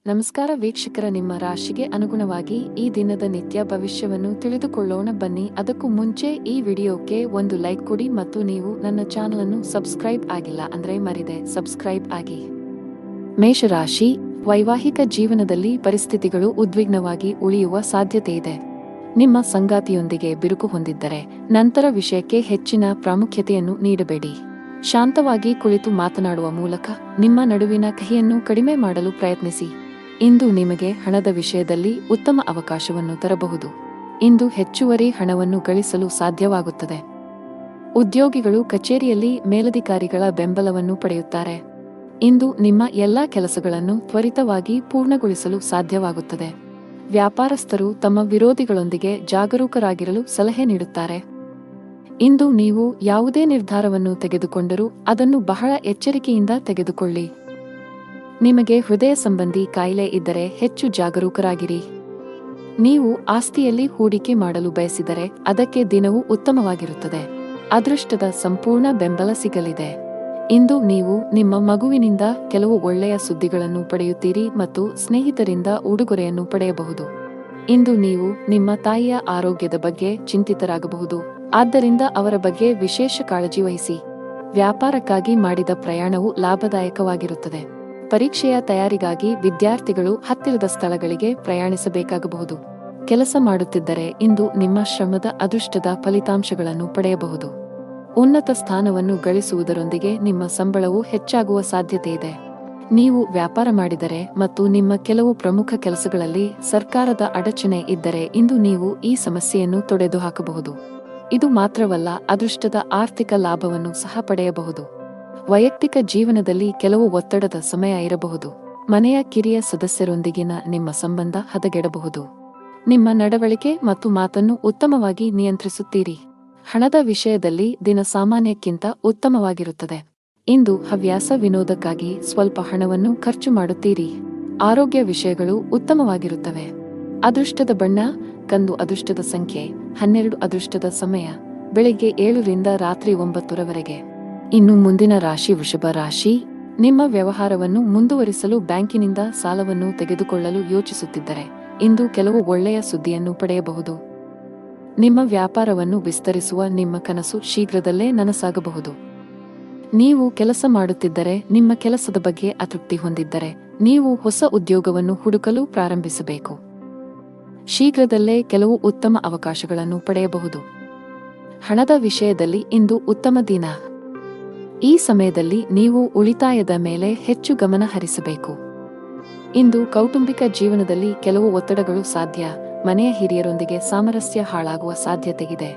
ನಮಸ್ಕಾರ ವೀಕ್ಷಕರ, ನಿಮ್ಮ ರಾಶಿಗೆ ಅನುಗುಣವಾಗಿ ಈ ದಿನದ ನಿತ್ಯ ಭವಿಷ್ಯವನ್ನು ತಿಳಿದುಕೊಳ್ಳೋಣ ಬನ್ನಿ. ಅದಕ್ಕೂ ಮುಂಚೆ ಈ ವಿಡಿಯೋಕ್ಕೆ ಒಂದು ಲೈಕ್ ಕೊಡಿ ಮತ್ತು ನೀವು ನನ್ನ ಚಾನಲ್ ಅನ್ನು ಸಬ್ಸ್ಕ್ರೈಬ್ ಆಗಿಲ್ಲ ಅಂದ್ರೆ ಮರಿದೆ ಸಬ್ಸ್ಕ್ರೈಬ್ ಆಗಿ. ಮೇಷರಾಶಿ, ವೈವಾಹಿಕ ಜೀವನದಲ್ಲಿ ಪರಿಸ್ಥಿತಿಗಳು ಉದ್ವಿಗ್ನವಾಗಿ ಉಳಿಯುವ ಸಾಧ್ಯತೆ ಇದೆ. ನಿಮ್ಮ ಸಂಗಾತಿಯೊಂದಿಗೆ ಬಿರುಕು ಹೊಂದಿದ್ದರೆ ನಂತರ ವಿಷಯಕ್ಕೆ ಹೆಚ್ಚಿನ ಪ್ರಾಮುಖ್ಯತೆಯನ್ನು ನೀಡಬೇಡಿ. ಶಾಂತವಾಗಿ ಕುಳಿತು ಮಾತನಾಡುವ ಮೂಲಕ ನಿಮ್ಮ ನಡುವಿನ ಕಹಿಯನ್ನು ಕಡಿಮೆ ಮಾಡಲು ಪ್ರಯತ್ನಿಸಿ. ಇಂದು ನಿಮಗೆ ಹಣದ ವಿಷಯದಲ್ಲಿ ಉತ್ತಮ ಅವಕಾಶವನ್ನು ತರಬಹುದು. ಇಂದು ಹೆಚ್ಚುವರಿ ಹಣವನ್ನು ಗಳಿಸಲು ಸಾಧ್ಯವಾಗುತ್ತದೆ. ಉದ್ಯೋಗಿಗಳು ಕಚೇರಿಯಲ್ಲಿ ಮೇಲಧಿಕಾರಿಗಳ ಬೆಂಬಲವನ್ನು ಪಡೆಯುತ್ತಾರೆ. ಇಂದು ನಿಮ್ಮ ಎಲ್ಲಾ ಕೆಲಸಗಳನ್ನು ತ್ವರಿತವಾಗಿ ಪೂರ್ಣಗೊಳಿಸಲು ಸಾಧ್ಯವಾಗುತ್ತದೆ. ವ್ಯಾಪಾರಸ್ಥರು ತಮ್ಮ ವಿರೋಧಿಗಳೊಂದಿಗೆ ಜಾಗರೂಕರಾಗಿರಲು ಸಲಹೆ ನೀಡುತ್ತಾರೆ. ಇಂದು ನೀವು ಯಾವುದೇ ನಿರ್ಧಾರವನ್ನು ತೆಗೆದುಕೊಂಡರೂ ಅದನ್ನು ಬಹಳ ಎಚ್ಚರಿಕೆಯಿಂದ ತೆಗೆದುಕೊಳ್ಳಿ. ನಿಮಗೆ ಹೃದಯ ಸಂಬಂಧಿ ಕಾಯಿಲೆ ಇದ್ದರೆ ಹೆಚ್ಚು ಜಾಗರೂಕರಾಗಿರಿ. ನೀವು ಆಸ್ತಿಯಲ್ಲಿ ಹೂಡಿಕೆ ಮಾಡಲು ಬಯಸಿದರೆ ಅದಕ್ಕೆ ದಿನವೂ ಉತ್ತಮವಾಗಿರುತ್ತದೆ. ಅದೃಷ್ಟದ ಸಂಪೂರ್ಣ ಬೆಂಬಲ ಸಿಗಲಿದೆ. ಇಂದು ನೀವು ನಿಮ್ಮ ಮಗುವಿನಿಂದ ಕೆಲವು ಒಳ್ಳೆಯ ಸುದ್ದಿಗಳನ್ನು ಪಡೆಯುತ್ತೀರಿ ಮತ್ತು ಸ್ನೇಹಿತರಿಂದ ಉಡುಗೊರೆಯನ್ನು ಪಡೆಯಬಹುದು. ಇಂದು ನೀವು ನಿಮ್ಮ ತಾಯಿಯ ಆರೋಗ್ಯದ ಬಗ್ಗೆ ಚಿಂತಿತರಾಗಬಹುದು, ಆದ್ದರಿಂದ ಅವರ ಬಗ್ಗೆ ವಿಶೇಷ ಕಾಳಜಿ ವಹಿಸಿ. ವ್ಯಾಪಾರಕ್ಕಾಗಿ ಮಾಡಿದ ಪ್ರಯಾಣವು ಲಾಭದಾಯಕವಾಗಿರುತ್ತದೆ. ಪರೀಕ್ಷೆಯ ತಯಾರಿಗಾಗಿ ವಿದ್ಯಾರ್ಥಿಗಳು ಹತ್ತಿರದ ಸ್ಥಳಗಳಿಗೆ ಪ್ರಯಾಣಿಸಬೇಕಾಗಬಹುದು. ಕೆಲಸ ಮಾಡುತ್ತಿದ್ದರೆ ಇಂದು ನಿಮ್ಮ ಶ್ರಮದ ಅದೃಷ್ಟದ ಫಲಿತಾಂಶಗಳನ್ನು ಪಡೆಯಬಹುದು. ಉನ್ನತ ಸ್ಥಾನವನ್ನು ಗಳಿಸುವುದರೊಂದಿಗೆ ನಿಮ್ಮ ಸಂಬಳವು ಹೆಚ್ಚಾಗುವ ಸಾಧ್ಯತೆಯಿದೆ. ನೀವು ವ್ಯಾಪಾರ ಮಾಡಿದರೆ ಮತ್ತು ನಿಮ್ಮ ಕೆಲವು ಪ್ರಮುಖ ಕೆಲಸಗಳಲ್ಲಿ ಸರ್ಕಾರದ ಅಡಚಣೆ ಇದ್ದರೆ ಇಂದು ನೀವು ಈ ಸಮಸ್ಯೆಯನ್ನು ತೊಡೆದುಹಾಕಬಹುದು. ಇದು ಮಾತ್ರವಲ್ಲ, ಅದೃಷ್ಟದ ಆರ್ಥಿಕ ಲಾಭವನ್ನು ಸಹ ಪಡೆಯಬಹುದು. ವೈಯಕ್ತಿಕ ಜೀವನದಲ್ಲಿ ಕೆಲವು ಒತ್ತಡದ ಸಮಯ ಇರಬಹುದು. ಮನೆಯ ಕಿರಿಯ ಸದಸ್ಯರೊಂದಿಗಿನ ನಿಮ್ಮ ಸಂಬಂಧ ಹದಗೆಡಬಹುದು. ನಿಮ್ಮ ನಡವಳಿಕೆ ಮತ್ತು ಮಾತನ್ನು ಉತ್ತಮವಾಗಿ ನಿಯಂತ್ರಿಸುತ್ತೀರಿ. ಹಣದ ವಿಷಯದಲ್ಲಿ ದಿನ ಸಾಮಾನ್ಯಕ್ಕಿಂತ ಉತ್ತಮವಾಗಿರುತ್ತದೆ. ಇಂದು ಹವ್ಯಾಸ ವಿನೋದಕ್ಕಾಗಿ ಸ್ವಲ್ಪ ಹಣವನ್ನು ಖರ್ಚು ಮಾಡುತ್ತೀರಿ. ಆರೋಗ್ಯ ವಿಷಯಗಳು ಉತ್ತಮವಾಗಿರುತ್ತವೆ. ಅದೃಷ್ಟದ ಬಣ್ಣ ಕಂದು. ಅದೃಷ್ಟದ ಸಂಖ್ಯೆ 12. ಅದೃಷ್ಟದ ಸಮಯ ಬೆಳಿಗ್ಗೆ 7 ರಿಂದ ರಾತ್ರಿ 9 ಇನ್ನು ಮುಂದಿನ ರಾಶಿ ವೃಷಭ ರಾಶಿ. ನಿಮ್ಮ ವ್ಯವಹಾರವನ್ನು ಮುಂದುವರಿಸಲು ಬ್ಯಾಂಕಿನಿಂದ ಸಾಲವನ್ನು ತೆಗೆದುಕೊಳ್ಳಲು ಯೋಚಿಸುತ್ತಿದ್ದರೆ ಇಂದು ಕೆಲವು ಒಳ್ಳೆಯ ಸುದ್ದಿಯನ್ನು ಪಡೆಯಬಹುದು. ನಿಮ್ಮ ವ್ಯಾಪಾರವನ್ನು ವಿಸ್ತರಿಸುವ ನಿಮ್ಮ ಕನಸು ಶೀಘ್ರದಲ್ಲೇ ನನಸಾಗಬಹುದು. ನೀವು ಕೆಲಸ ಮಾಡುತ್ತಿದ್ದರೆ ನಿಮ್ಮ ಕೆಲಸದ ಬಗ್ಗೆ ಅತೃಪ್ತಿ ಹೊಂದಿದ್ದರೆ ನೀವು ಹೊಸ ಉದ್ಯೋಗವನ್ನು ಹುಡುಕಲು ಪ್ರಾರಂಭಿಸಬೇಕು. ಶೀಘ್ರದಲ್ಲೇ ಕೆಲವು ಉತ್ತಮ ಅವಕಾಶಗಳನ್ನು ಪಡೆಯಬಹುದು. ಹಣದ ವಿಷಯದಲ್ಲಿ ಇಂದು ಉತ್ತಮ ದಿನ. ಈ ಸಮಯದಲ್ಲಿ ನೀವು ಉಳಿತಾಯದ ಮೇಲೆ ಹೆಚ್ಚು ಗಮನ ಹರಿಸಬೇಕು. ಇಂದು ಕೌಟುಂಬಿಕ ಜೀವನದಲ್ಲಿ ಕೆಲವು ಒತ್ತಡಗಳು ಸಾಧ್ಯ. ಮನೆಯ ಹಿರಿಯರೊಂದಿಗೆ ಸಾಮರಸ್ಯ ಹಾಳಾಗುವ ಸಾಧ್ಯತೆಯಿದೆ.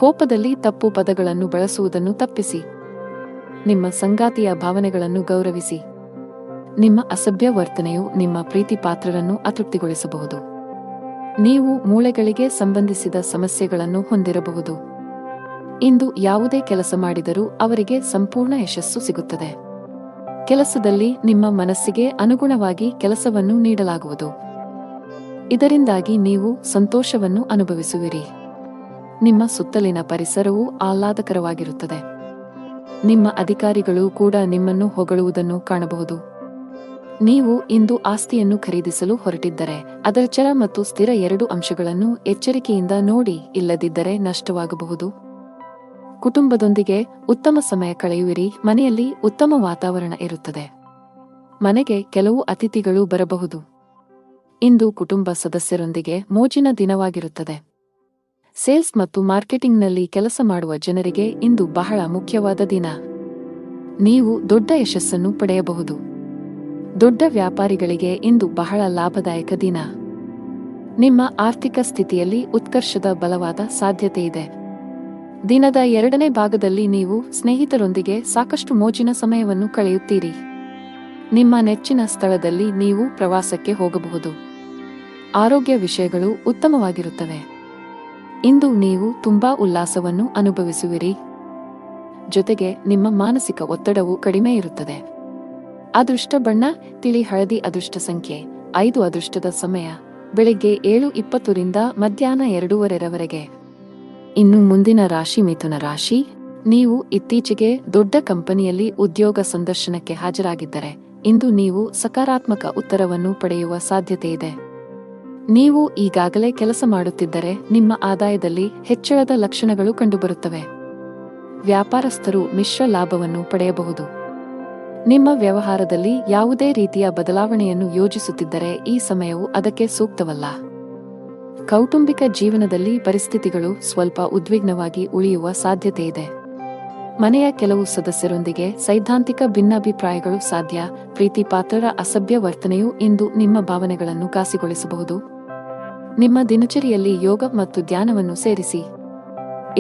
ಕೋಪದಲ್ಲಿ ತಪ್ಪು ಪದಗಳನ್ನು ಬಳಸುವುದನ್ನು ತಪ್ಪಿಸಿ. ನಿಮ್ಮ ಸಂಗಾತಿಯ ಭಾವನೆಗಳನ್ನು ಗೌರವಿಸಿ. ನಿಮ್ಮ ಅಸಭ್ಯ ವರ್ತನೆಯು ನಿಮ್ಮ ಪ್ರೀತಿ ಪಾತ್ರರನ್ನು ಅತೃಪ್ತಿಗೊಳಿಸಬಹುದು. ನೀವು ಮೂಳೆಗಳಿಗೆ ಸಂಬಂಧಿಸಿದ ಸಮಸ್ಯೆಗಳನ್ನು ಹೊಂದಿರಬಹುದು. ಇಂದು ಯಾವುದೇ ಕೆಲಸ ಮಾಡಿದರೂ ಅವರಿಗೆ ಸಂಪೂರ್ಣ ಯಶಸ್ಸು ಸಿಗುತ್ತದೆ. ಕೆಲಸದಲ್ಲಿ ನಿಮ್ಮ ಮನಸ್ಸಿಗೆ ಅನುಗುಣವಾಗಿ ಕೆಲಸವನ್ನು ನೀಡಲಾಗುವುದು. ಇದರಿಂದಾಗಿ ನೀವು ಸಂತೋಷವನ್ನು ಅನುಭವಿಸುವಿರಿ. ನಿಮ್ಮ ಸುತ್ತಲಿನ ಪರಿಸರವು ಆಹ್ಲಾದಕರವಾಗಿರುತ್ತದೆ. ನಿಮ್ಮ ಅಧಿಕಾರಿಗಳು ಕೂಡ ನಿಮ್ಮನ್ನು ಹೊಗಳುವುದನ್ನು ಕಾಣಬಹುದು. ನೀವು ಇಂದು ಆಸ್ತಿಯನ್ನು ಖರೀದಿಸಲು ಹೊರಟಿದ್ದರೆ ಅದರ ಚರ ಮತ್ತು ಸ್ಥಿರ 2 ಅಂಶಗಳನ್ನು ಎಚ್ಚರಿಕೆಯಿಂದ ನೋಡಿ, ಇಲ್ಲದಿದ್ದರೆ ನಷ್ಟವಾಗಬಹುದು. ಕುಟುಂಬದೊಂದಿಗೆ ಉತ್ತಮ ಸಮಯ ಕಳೆಯುವಿರಿ. ಮನೆಯಲ್ಲಿ ಉತ್ತಮ ವಾತಾವರಣ ಇರುತ್ತದೆ. ಮನೆಗೆ ಕೆಲವು ಅತಿಥಿಗಳು ಬರಬಹುದು. ಇಂದು ಕುಟುಂಬ ಸದಸ್ಯರೊಂದಿಗೆ ಮೋಜಿನ ದಿನವಾಗಿರುತ್ತದೆ. ಸೇಲ್ಸ್ ಮತ್ತು ಮಾರ್ಕೆಟಿಂಗ್ನಲ್ಲಿ ಕೆಲಸ ಮಾಡುವ ಜನರಿಗೆ ಇಂದು ಬಹಳ ಮುಖ್ಯವಾದ ದಿನ. ನೀವು ದೊಡ್ಡ ಯಶಸ್ಸನ್ನು ಪಡೆಯಬಹುದು. ದೊಡ್ಡ ವ್ಯಾಪಾರಿಗಳಿಗೆ ಇಂದು ಬಹಳ ಲಾಭದಾಯಕ ದಿನ. ನಿಮ್ಮ ಆರ್ಥಿಕ ಸ್ಥಿತಿಯಲ್ಲಿ ಉತ್ಕರ್ಷದ ಬಲವಾದ ಸಾಧ್ಯತೆಯಿದೆ. ದಿನದ 2ನೇ ಭಾಗದಲ್ಲಿ ನೀವು ಸ್ನೇಹಿತರೊಂದಿಗೆ ಸಾಕಷ್ಟು ಮೋಜಿನ ಸಮಯವನ್ನು ಕಳೆಯುತ್ತೀರಿ. ನಿಮ್ಮ ನೆಚ್ಚಿನ ಸ್ಥಳದಲ್ಲಿ ನೀವು ಪ್ರವಾಸಕ್ಕೆ ಹೋಗಬಹುದು. ಆರೋಗ್ಯ ವಿಷಯಗಳು ಉತ್ತಮವಾಗಿರುತ್ತವೆ. ಇಂದು ನೀವು ತುಂಬಾ ಉಲ್ಲಾಸವನ್ನು ಅನುಭವಿಸುವಿರಿ. ಜೊತೆಗೆ ನಿಮ್ಮ ಮಾನಸಿಕ ಒತ್ತಡವು ಕಡಿಮೆ ಇರುತ್ತದೆ. ಅದೃಷ್ಟ ಬಣ್ಣ ತಿಳಿ ಹಳದಿ. ಅದೃಷ್ಟ ಸಂಖ್ಯೆ 5. ಅದೃಷ್ಟದ ಸಮಯ ಬೆಳಿಗ್ಗೆ 7:20 ರಿಂದ ಮಧ್ಯಾಹ್ನ 2:15 ಇನ್ನು ಮುಂದಿನ ರಾಶಿ ಮಿಥುನ ರಾಶಿ. ನೀವು ಇತ್ತೀಚೆಗೆ ದೊಡ್ಡ ಕಂಪನಿಯಲ್ಲಿ ಉದ್ಯೋಗ ಸಂದರ್ಶನಕ್ಕೆ ಹಾಜರಾಗಿದ್ದರೆ ಇಂದು ನೀವು ಸಕಾರಾತ್ಮಕ ಉತ್ತರವನ್ನು ಪಡೆಯುವ ಸಾಧ್ಯತೆಯಿದೆ. ನೀವು ಈಗಾಗಲೇ ಕೆಲಸ ಮಾಡುತ್ತಿದ್ದರೆ ನಿಮ್ಮ ಆದಾಯದಲ್ಲಿ ಹೆಚ್ಚಳದ ಲಕ್ಷಣಗಳು ಕಂಡುಬರುತ್ತವೆ. ವ್ಯಾಪಾರಸ್ಥರು ಮಿಶ್ರ ಲಾಭವನ್ನು ಪಡೆಯಬಹುದು. ನಿಮ್ಮ ವ್ಯವಹಾರದಲ್ಲಿ ಯಾವುದೇ ರೀತಿಯ ಬದಲಾವಣೆಯನ್ನು ಯೋಜಿಸುತ್ತಿದ್ದರೆ ಈ ಸಮಯವು ಅದಕ್ಕೆ ಸೂಕ್ತವಲ್ಲ. ಕೌಟುಂಬಿಕ ಜೀವನದಲ್ಲಿ ಪರಿಸ್ಥಿತಿಗಳು ಸ್ವಲ್ಪ ಉದ್ವಿಗ್ನವಾಗಿ ಉಳಿಯುವ ಸಾಧ್ಯತೆಯಿದೆ. ಮನೆಯ ಕೆಲವು ಸದಸ್ಯರೊಂದಿಗೆ ಸೈದ್ಧಾಂತಿಕ ಭಿನ್ನಾಭಿಪ್ರಾಯಗಳು ಸಾಧ್ಯ. ಪ್ರೀತಿಪಾತ್ರರ ಅಸಭ್ಯ ವರ್ತನೆಯು ಇಂದು ನಿಮ್ಮ ಭಾವನೆಗಳನ್ನು ಘಾಸಿಗೊಳಿಸಬಹುದು. ನಿಮ್ಮ ದಿನಚರಿಯಲ್ಲಿ ಯೋಗ ಮತ್ತು ಧ್ಯಾನವನ್ನು ಸೇರಿಸಿ.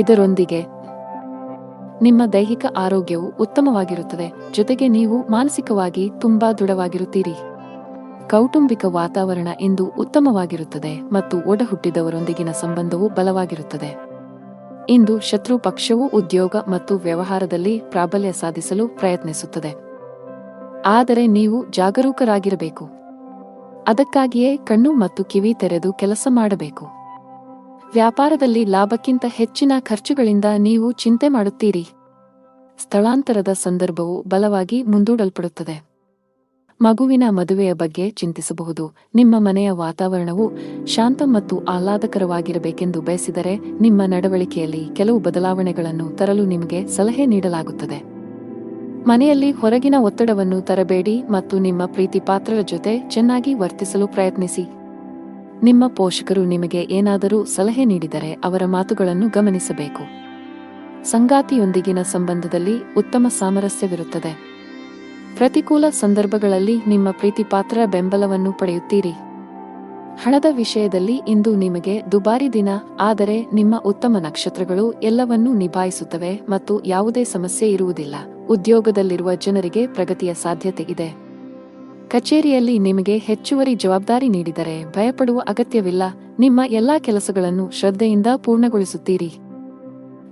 ಇದರೊಂದಿಗೆ ನಿಮ್ಮ ದೈಹಿಕ ಆರೋಗ್ಯವು ಉತ್ತಮವಾಗಿರುತ್ತದೆ, ಜೊತೆಗೆ ನೀವು ಮಾನಸಿಕವಾಗಿ ತುಂಬಾ ದೃಢವಾಗಿರುತ್ತೀರಿ. ಕೌಟುಂಬಿಕ ವಾತಾವರಣ ಇಂದು ಉತ್ತಮವಾಗಿರುತ್ತದೆ ಮತ್ತು ಒಡಹುಟ್ಟಿದವರೊಂದಿಗಿನ ಸಂಬಂಧವು ಬಲವಾಗಿರುತ್ತದೆ. ಇಂದು ಶತ್ರು ಪಕ್ಷವು ಉದ್ಯೋಗ ಮತ್ತು ವ್ಯವಹಾರದಲ್ಲಿ ಪ್ರಾಬಲ್ಯ ಸಾಧಿಸಲು ಪ್ರಯತ್ನಿಸುತ್ತದೆ. ಆದರೆ ನೀವು ಜಾಗರೂಕರಾಗಿರಬೇಕು. ಅದಕ್ಕಾಗಿಯೇ ಕಣ್ಣು ಮತ್ತು ಕಿವಿ ತೆರೆದು ಕೆಲಸ ಮಾಡಬೇಕು. ವ್ಯಾಪಾರದಲ್ಲಿ ಲಾಭಕ್ಕಿಂತ ಹೆಚ್ಚಿನ ಖರ್ಚುಗಳಿಂದ ನೀವು ಚಿಂತೆ ಮಾಡುತ್ತೀರಿ. ಸ್ಥಳಾಂತರದ ಸಂದರ್ಭವು ಬಲವಾಗಿ ಮುಂದೂಡಲ್ಪಡುತ್ತದೆ. ಮಗುವಿನ ಮದುವೆಯ ಬಗ್ಗೆ ಚಿಂತಿಸಬಹುದು. ನಿಮ್ಮ ಮನೆಯ ವಾತಾವರಣವು ಶಾಂತ ಮತ್ತು ಆಹ್ಲಾದಕರವಾಗಿರಬೇಕೆಂದು ಬಯಸಿದರೆ ನಿಮ್ಮ ನಡವಳಿಕೆಯಲ್ಲಿ ಕೆಲವು ಬದಲಾವಣೆಗಳನ್ನು ತರಲು ನಿಮಗೆ ಸಲಹೆ ನೀಡಲಾಗುತ್ತದೆ. ಮನೆಯಲ್ಲಿ ಹೊರಗಿನ ಒತ್ತಡವನ್ನು ತರಬೇಡಿ ಮತ್ತು ನಿಮ್ಮ ಪ್ರೀತಿಪಾತ್ರರ ಜೊತೆ ಚೆನ್ನಾಗಿ ವರ್ತಿಸಲು ಪ್ರಯತ್ನಿಸಿ. ನಿಮ್ಮ ಪೋಷಕರು ನಿಮಗೆ ಏನಾದರೂ ಸಲಹೆ ನೀಡಿದರೆ ಅವರ ಮಾತುಗಳನ್ನು ಗಮನಿಸಬೇಕು. ಸಂಗಾತಿಯೊಂದಿಗಿನ ಸಂಬಂಧದಲ್ಲಿ ಉತ್ತಮ ಸಾಮರಸ್ಯವಿರುತ್ತದೆ. ಪ್ರತಿಕೂಲ ಸಂದರ್ಭಗಳಲ್ಲಿ ನಿಮ್ಮ ಪ್ರೀತಿಪಾತ್ರರ ಬೆಂಬಲವನ್ನು ಪಡೆಯುತ್ತೀರಿ. ಹಣದ ವಿಷಯದಲ್ಲಿ ಇಂದು ನಿಮಗೆ ದುಬಾರಿ ದಿನ, ಆದರೆ ನಿಮ್ಮ ಉತ್ತಮ ನಕ್ಷತ್ರಗಳು ಎಲ್ಲವನ್ನೂ ನಿಭಾಯಿಸುತ್ತವೆ ಮತ್ತು ಯಾವುದೇ ಸಮಸ್ಯೆ ಇರುವುದಿಲ್ಲ. ಉದ್ಯೋಗದಲ್ಲಿರುವ ಜನರಿಗೆ ಪ್ರಗತಿಯ ಸಾಧ್ಯತೆ ಇದೆ. ಕಚೇರಿಯಲ್ಲಿ ನಿಮಗೆ ಹೆಚ್ಚುವರಿ ಜವಾಬ್ದಾರಿ ನೀಡಿದರೆ ಭಯಪಡುವ ಅಗತ್ಯವಿಲ್ಲ. ನಿಮ್ಮ ಎಲ್ಲಾ ಕೆಲಸಗಳನ್ನು ಶ್ರದ್ಧೆಯಿಂದ ಪೂರ್ಣಗೊಳಿಸುತ್ತೀರಿ.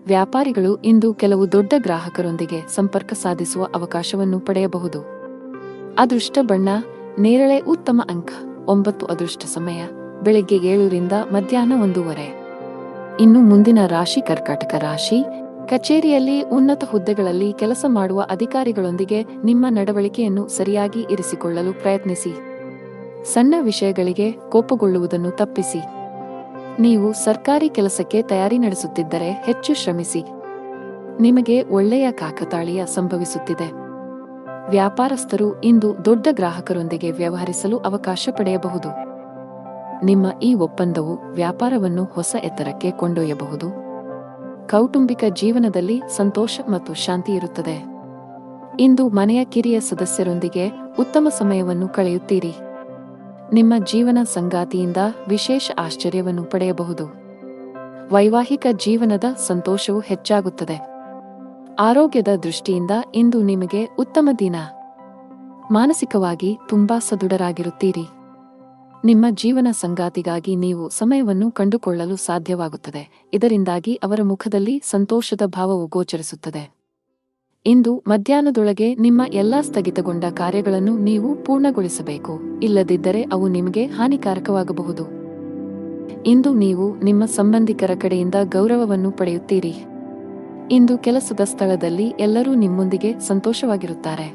ವ್ಯಾಪಾರಿಗಳು ಇಂದು ಕೆಲವು ದೊಡ್ಡ ಗ್ರಾಹಕರೊಂದಿಗೆ ಸಂಪರ್ಕ ಸಾಧಿಸುವ ಅವಕಾಶವನ್ನು ಪಡೆಯಬಹುದು. ಅದೃಷ್ಟ ಬಣ್ಣ ನೇರಳೆ. ಉತ್ತಮ ಅಂಕ 9. ಅದೃಷ್ಟ ಸಮಯ ಬೆಳಗ್ಗೆ 7 ರಿಂದ ಮಧ್ಯಾಹ್ನ 1:30. ಇನ್ನು ಮುಂದಿನ ರಾಶಿ ಕರ್ಕಾಟಕ ರಾಶಿ. ಕಚೇರಿಯಲ್ಲಿ ಉನ್ನತ ಹುದ್ದೆಗಳಲ್ಲಿ ಕೆಲಸ ಮಾಡುವ ಅಧಿಕಾರಿಗಳೊಂದಿಗೆ ನಿಮ್ಮ ನಡವಳಿಕೆಯನ್ನು ಸರಿಯಾಗಿ ಇರಿಸಿಕೊಳ್ಳಲು ಪ್ರಯತ್ನಿಸಿ. ಸಣ್ಣ ವಿಷಯಗಳಿಗೆ ಕೋಪಗೊಳ್ಳುವುದನ್ನು ತಪ್ಪಿಸಿ. ನೀವು ಸರ್ಕಾರಿ ಕೆಲಸಕ್ಕೆ ತಯಾರಿ ನಡೆಸುತ್ತಿದ್ದರೆ ಹೆಚ್ಚು ಶ್ರಮಿಸಿ. ನಿಮಗೆ ಒಳ್ಳೆಯ ಕಾಕತಾಳೀಯ ಸಂಭವಿಸುತ್ತಿದೆ. ವ್ಯಾಪಾರಸ್ಥರು ಇಂದು ದೊಡ್ಡ ಗ್ರಾಹಕರೊಂದಿಗೆ ವ್ಯವಹರಿಸಲು ಅವಕಾಶ ಪಡೆಯಬಹುದು. ನಿಮ್ಮ ಈ ಒಪ್ಪಂದವು ವ್ಯಾಪಾರವನ್ನು ಹೊಸ ಎತ್ತರಕ್ಕೆ ಕೊಂಡೊಯ್ಯಬಹುದು. ಕೌಟುಂಬಿಕ ಜೀವನದಲ್ಲಿ ಸಂತೋಷ ಮತ್ತು ಶಾಂತಿ ಇರುತ್ತದೆ. ಇಂದು ಮನೆಯ ಕಿರಿಯ ಸದಸ್ಯರೊಂದಿಗೆ ಉತ್ತಮ ಸಮಯವನ್ನು ಕಳೆಯುತ್ತೀರಿ. ನಿಮ್ಮ ಜೀವನ ಸಂಗಾತಿಯಿಂದ ವಿಶೇಷ ಆಶ್ಚರ್ಯವನ್ನು ಪಡೆಯಬಹುದು. ವೈವಾಹಿಕ ಜೀವನದ ಸಂತೋಷವು ಹೆಚ್ಚಾಗುತ್ತದೆ. ಆರೋಗ್ಯದ ದೃಷ್ಟಿಯಿಂದ ಇಂದು ನಿಮಗೆ ಉತ್ತಮ ದಿನ. ಮಾನಸಿಕವಾಗಿ ತುಂಬಾ ಸದೃಢರಾಗಿರುತ್ತೀರಿ. ನಿಮ್ಮ ಜೀವನ ಸಂಗಾತಿಗಾಗಿ ನೀವು ಸಮಯವನ್ನು ಕಂಡುಕೊಳ್ಳಲು ಸಾಧ್ಯವಾಗುತ್ತದೆ. ಇದರಿಂದಾಗಿ ಅವರ ಮುಖದಲ್ಲಿ ಸಂತೋಷದ ಭಾವವು ಗೋಚರಿಸುತ್ತದೆ. ಇಂದು ಮಧ್ಯಾಹ್ನದೊಳಗೆ ನಿಮ್ಮ ಎಲ್ಲಾ ಸ್ಥಗಿತಗೊಂಡ ಕಾರ್ಯಗಳನ್ನು ನೀವು ಪೂರ್ಣಗೊಳಿಸಬೇಕು, ಇಲ್ಲದಿದ್ದರೆ ಅವು ನಿಮಗೆ ಹಾನಿಕಾರಕವಾಗಬಹುದು. ಇಂದು ನೀವು ನಿಮ್ಮ ಸಂಬಂಧಿಕರ ಕಡೆಯಿಂದ ಗೌರವವನ್ನು ಪಡೆಯುತ್ತೀರಿ. ಇಂದು ಕೆಲಸದ ಸ್ಥಳದಲ್ಲಿ ಎಲ್ಲರೂ ನಿಮ್ಮೊಂದಿಗೆ ಸಂತೋಷವಾಗಿರುತ್ತಾರೆ.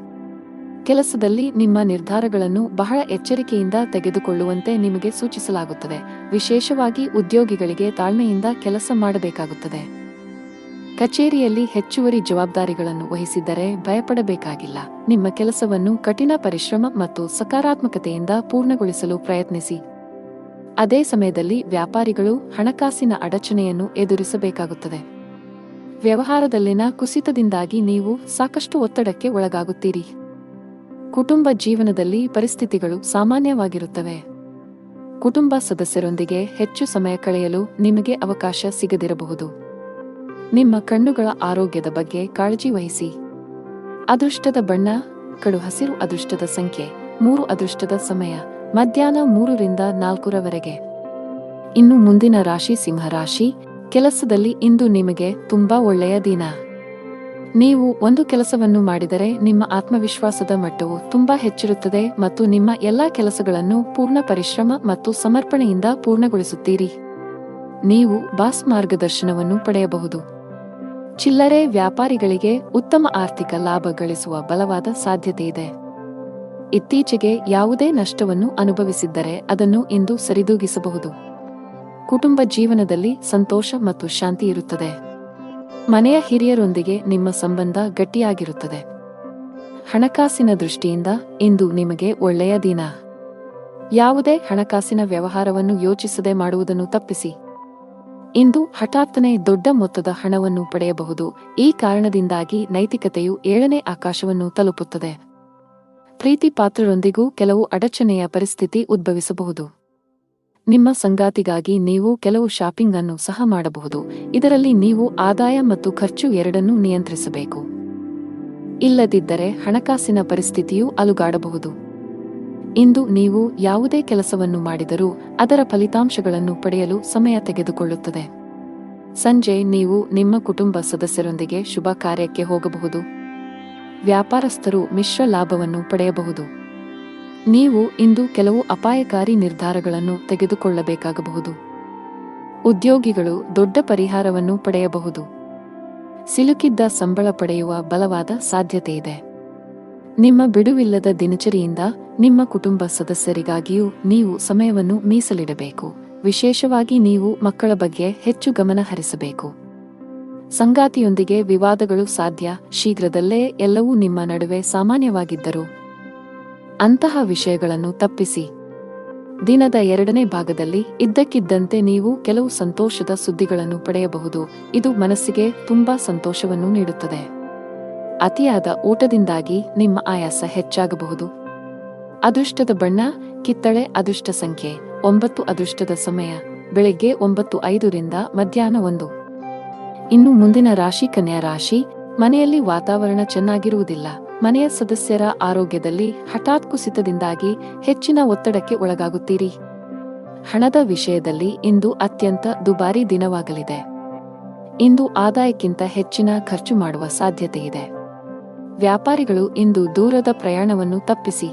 ಕೆಲಸದಲ್ಲಿ ನಿಮ್ಮ ನಿರ್ಧಾರಗಳನ್ನು ಬಹಳ ಎಚ್ಚರಿಕೆಯಿಂದ ತೆಗೆದುಕೊಳ್ಳುವಂತೆ ನಿಮಗೆ ಸೂಚಿಸಲಾಗುತ್ತದೆ. ವಿಶೇಷವಾಗಿ ಉದ್ಯೋಗಿಗಳಿಗೆ ತಾಳ್ಮೆಯಿಂದ ಕೆಲಸ ಮಾಡಬೇಕಾಗುತ್ತದೆ. ಕಚೇರಿಯಲ್ಲಿ ಹೆಚ್ಚುವರಿ ಜವಾಬ್ದಾರಿಗಳನ್ನು ವಹಿಸಿದ್ದರೆ ಭಯಪಡಬೇಕಾಗಿಲ್ಲ. ನಿಮ್ಮ ಕೆಲಸವನ್ನು ಕಠಿಣ ಪರಿಶ್ರಮ ಮತ್ತು ಸಕಾರಾತ್ಮಕತೆಯಿಂದ ಪೂರ್ಣಗೊಳಿಸಲು ಪ್ರಯತ್ನಿಸಿ. ಅದೇ ಸಮಯದಲ್ಲಿ ವ್ಯಾಪಾರಿಗಳು ಹಣಕಾಸಿನ ಅಡಚಣೆಯನ್ನು ಎದುರಿಸಬೇಕಾಗುತ್ತದೆ. ವ್ಯವಹಾರದಲ್ಲಿನ ಕುಸಿತದಿಂದಾಗಿ ನೀವು ಸಾಕಷ್ಟು ಒತ್ತಡಕ್ಕೆ ಒಳಗಾಗುತ್ತೀರಿ. ಕುಟುಂಬ ಜೀವನದಲ್ಲಿ ಪರಿಸ್ಥಿತಿಗಳು ಸಾಮಾನ್ಯವಾಗಿರುತ್ತವೆ. ಕುಟುಂಬ ಸದಸ್ಯರೊಂದಿಗೆ ಹೆಚ್ಚು ಸಮಯ ಕಳೆಯಲು ನಿಮಗೆ ಅವಕಾಶ ಸಿಗದಿರಬಹುದು. ನಿಮ್ಮ ಕಣ್ಣುಗಳ ಆರೋಗ್ಯದ ಬಗ್ಗೆ ಕಾಳಜಿ ವಹಿಸಿ. ಅದೃಷ್ಟದ ಬಣ್ಣ ಕಡು ಹಸಿರು. ಅದೃಷ್ಟದ ಸಂಖ್ಯೆ 3. ಅದೃಷ್ಟದ ಸಮಯ ಮಧ್ಯಾಹ್ನ 3 ರಿಂದ 4 ಇನ್ನು ಮುಂದಿನ ರಾಶಿ ಸಿಂಹರಾಶಿ. ಕೆಲಸದಲ್ಲಿ ಇಂದು ನಿಮಗೆ ತುಂಬಾ ಒಳ್ಳೆಯ ದಿನ. ನೀವು ಒಂದು ಕೆಲಸವನ್ನು ಮಾಡಿದರೆ ನಿಮ್ಮ ಆತ್ಮವಿಶ್ವಾಸದ ಮಟ್ಟವು ತುಂಬಾ ಹೆಚ್ಚಿರುತ್ತದೆ ಮತ್ತು ನಿಮ್ಮ ಎಲ್ಲಾ ಕೆಲಸಗಳನ್ನು ಪೂರ್ಣ ಪರಿಶ್ರಮ ಮತ್ತು ಸಮರ್ಪಣೆಯಿಂದ ಪೂರ್ಣಗೊಳಿಸುತ್ತೀರಿ. ನೀವು ಬಾಸ್ ಮಾರ್ಗದರ್ಶನವನ್ನು ಪಡೆಯಬಹುದು. ಚಿಲ್ಲರೆ ವ್ಯಾಪಾರಿಗಳಿಗೆ ಉತ್ತಮ ಆರ್ಥಿಕ ಲಾಭ ಗಳಿಸುವ ಬಲವಾದ ಸಾಧ್ಯತೆಯಿದೆ. ಇತ್ತೀಚೆಗೆ ಯಾವುದೇ ನಷ್ಟವನ್ನು ಅನುಭವಿಸಿದ್ದರೆ ಅದನ್ನು ಇಂದು ಸರಿದೂಗಿಸಬಹುದು. ಕುಟುಂಬ ಜೀವನದಲ್ಲಿ ಸಂತೋಷ ಮತ್ತು ಶಾಂತಿ ಇರುತ್ತದೆ. ಮನೆಯ ಹಿರಿಯರೊಂದಿಗೆ ನಿಮ್ಮ ಸಂಬಂಧ ಗಟ್ಟಿಯಾಗಿರುತ್ತದೆ. ಹಣಕಾಸಿನ ದೃಷ್ಟಿಯಿಂದ ಇಂದು ನಿಮಗೆ ಒಳ್ಳೆಯ ದಿನ. ಯಾವುದೇ ಹಣಕಾಸಿನ ವ್ಯವಹಾರವನ್ನು ಯೋಚಿಸದೆ ಮಾಡುವುದನ್ನು ತಪ್ಪಿಸಿ. ಇಂದು ಹಠಾತ್ತನೆ ದೊಡ್ಡ ಮೊತ್ತದ ಹಣವನ್ನು ಪಡೆಯಬಹುದು. ಈ ಕಾರಣದಿಂದಾಗಿ ನೈತಿಕತೆಯು 7ನೇ ಆಕಾಶವನ್ನು ತಲುಪುತ್ತದೆ. ಪ್ರೀತಿ ಪಾತ್ರರೊಂದಿಗೂ ಕೆಲವು ಅಡಚಣೆಯ ಪರಿಸ್ಥಿತಿ ಉದ್ಭವಿಸಬಹುದು. ನಿಮ್ಮ ಸಂಗಾತಿಗಾಗಿ ನೀವು ಕೆಲವು ಶಾಪಿಂಗ್ ಅನ್ನು ಸಹ ಮಾಡಬಹುದು. ಇದರಲ್ಲಿ ನೀವು ಆದಾಯ ಮತ್ತು ಖರ್ಚು ಎರಡನ್ನೂ ನಿಯಂತ್ರಿಸಬೇಕು. ಇಲ್ಲದಿದ್ದರೆ ಹಣಕಾಸಿನ ಪರಿಸ್ಥಿತಿಯು ಅಲುಗಾಡಬಹುದು. ಇಂದು ನೀವು ಯಾವುದೇ ಕೆಲಸವನ್ನು ಮಾಡಿದರೂ ಅದರ ಫಲಿತಾಂಶಗಳನ್ನು ಪಡೆಯಲು ಸಮಯ ತೆಗೆದುಕೊಳ್ಳುತ್ತದೆ. ಸಂಜೆ ನೀವು ನಿಮ್ಮ ಕುಟುಂಬ ಸದಸ್ಯರೊಂದಿಗೆ ಶುಭ ಕಾರ್ಯಕ್ಕೆ ಹೋಗಬಹುದು. ವ್ಯಾಪಾರಸ್ಥರು ಮಿಶ್ರ ಲಾಭವನ್ನು ಪಡೆಯಬಹುದು. ನೀವು ಇಂದು ಕೆಲವು ಅಪಾಯಕಾರಿ ನಿರ್ಧಾರಗಳನ್ನು ತೆಗೆದುಕೊಳ್ಳಬೇಕಾಗಬಹುದು. ಉದ್ಯೋಗಿಗಳು ದೊಡ್ಡ ಪರಿಹಾರವನ್ನು ಪಡೆಯಬಹುದು. ಸಿಲುಕಿದ್ದ ಸಂಬಳ ಪಡೆಯುವ ಬಲವಾದ ಸಾಧ್ಯತೆಯಿದೆ. ನಿಮ್ಮ ಬಿಡುವಿಲ್ಲದ ದಿನಚರಿಯಿಂದ ನಿಮ್ಮ ಕುಟುಂಬ ಸದಸ್ಯರಿಗಾಗಿಯೂ ನೀವು ಸಮಯವನ್ನು ಮೀಸಲಿಡಬೇಕು. ವಿಶೇಷವಾಗಿ ನೀವು ಮಕ್ಕಳ ಬಗ್ಗೆ ಹೆಚ್ಚು ಗಮನ ಹರಿಸಬೇಕು. ಸಂಗಾತಿಯೊಂದಿಗೆ ವಿವಾದಗಳು ಸಾಧ್ಯ. ಶೀಘ್ರದಲ್ಲೇ ಎಲ್ಲವೂ ನಿಮ್ಮ ನಡುವೆ ಸಾಮಾನ್ಯವಾಗಿದ್ದರೂ ಅಂತಹ ವಿಷಯಗಳನ್ನು ತಪ್ಪಿಸಿ. ದಿನದ 2ನೇ ಭಾಗದಲ್ಲಿ ಇದ್ದಕ್ಕಿದ್ದಂತೆ ನೀವು ಕೆಲವು ಸಂತೋಷದ ಸುದ್ದಿಗಳನ್ನು ಪಡೆಯಬಹುದು. ಇದು ಮನಸ್ಸಿಗೆ ತುಂಬಾ ಸಂತೋಷವನ್ನು ನೀಡುತ್ತದೆ. ಅತಿಯಾದ ಊಟದಿಂದಾಗಿ ನಿಮ್ಮ ಆಯಾಸ ಹೆಚ್ಚಾಗಬಹುದು. ಅದೃಷ್ಟದ ಬಣ್ಣ ಕಿತ್ತಳೆ. ಅದೃಷ್ಟ ಸಂಖ್ಯೆ 9. ಅದೃಷ್ಟದ ಸಮಯ ಬೆಳಗ್ಗೆ 9:05 ರಿಂದ ಮಧ್ಯಾಹ್ನ 1. ಇನ್ನು ಮುಂದಿನ ರಾಶಿ ಕನ್ಯಾ ರಾಶಿ. ಮನೆಯಲ್ಲಿ ವಾತಾವರಣ ಚೆನ್ನಾಗಿರುವುದಿಲ್ಲ. ಮನೆಯ ಸದಸ್ಯರ ಆರೋಗ್ಯದಲ್ಲಿ ಹಠಾತ್ ಕುಸಿತದಿಂದಾಗಿ ಹೆಚ್ಚಿನ ಒತ್ತಡಕ್ಕೆ ಒಳಗಾಗುತ್ತೀರಿ. ಹಣದ ವಿಷಯದಲ್ಲಿ ಇಂದು ಅತ್ಯಂತ ದುಬಾರಿ ದಿನವಾಗಲಿದೆ. ಇಂದು ಆದಾಯಕ್ಕಿಂತ ಹೆಚ್ಚಿನ ಖರ್ಚು ಮಾಡುವ ಸಾಧ್ಯತೆಯಿದೆ. ವ್ಯಾಪಾರಿಗಳು ಇಂದು ದೂರದ ಪ್ರಯಾಣವನ್ನು ತಪ್ಪಿಸಿ.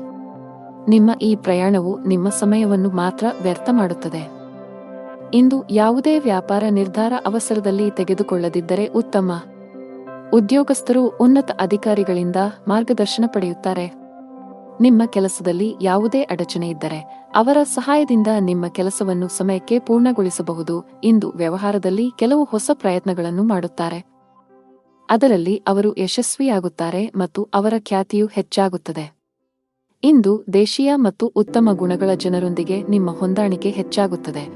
ನಿಮ್ಮ ಈ ಪ್ರಯಾಣವು ನಿಮ್ಮ ಸಮಯವನ್ನು ಮಾತ್ರ ವ್ಯರ್ಥ ಮಾಡುತ್ತದೆ. ಇಂದು ಯಾವುದೇ ವ್ಯಾಪಾರ ನಿರ್ಧಾರ ಅವಸರದಲ್ಲಿ ತೆಗೆದುಕೊಳ್ಳದಿದ್ದರೆ ಉತ್ತಮ. ಉದ್ಯೋಗಸ್ಥರು ಉನ್ನತ ಅಧಿಕಾರಿಗಳಿಂದ ಮಾರ್ಗದರ್ಶನ ಪಡೆಯುತ್ತಾರೆ. ನಿಮ್ಮ ಕೆಲಸದಲ್ಲಿ ಯಾವುದೇ ಅಡಚಣೆ ಇದ್ದರೆ ಅವರ ಸಹಾಯದಿಂದ ನಿಮ್ಮ ಕೆಲಸವನ್ನು ಸಮಯಕ್ಕೆ ಪೂರ್ಣಗೊಳಿಸಬಹುದು. ಇಂದು ವ್ಯವಹಾರದಲ್ಲಿ ಕೆಲವು ಹೊಸ ಪ್ರಯತ್ನಗಳನ್ನು ಮಾಡುತ್ತಾರೆ. ಅದರಲ್ಲಿ ಅವರು ಯಶಸ್ವಿಯಾಗುತ್ತಾರೆ ಮತ್ತು ಅವರ ಖ್ಯಾತಿಯು ಹೆಚ್ಚಾಗುತ್ತದೆ. ಇಂದು ದೇಶೀಯ ಮತ್ತು ಉತ್ತಮ ಗುಣಗಳ ಜನರೊಂದಿಗೆ ನಿಮ್ಮ ಹೊಂದಾಣಿಕೆ ಹೆಚ್ಚಾಗುತ್ತದೆ.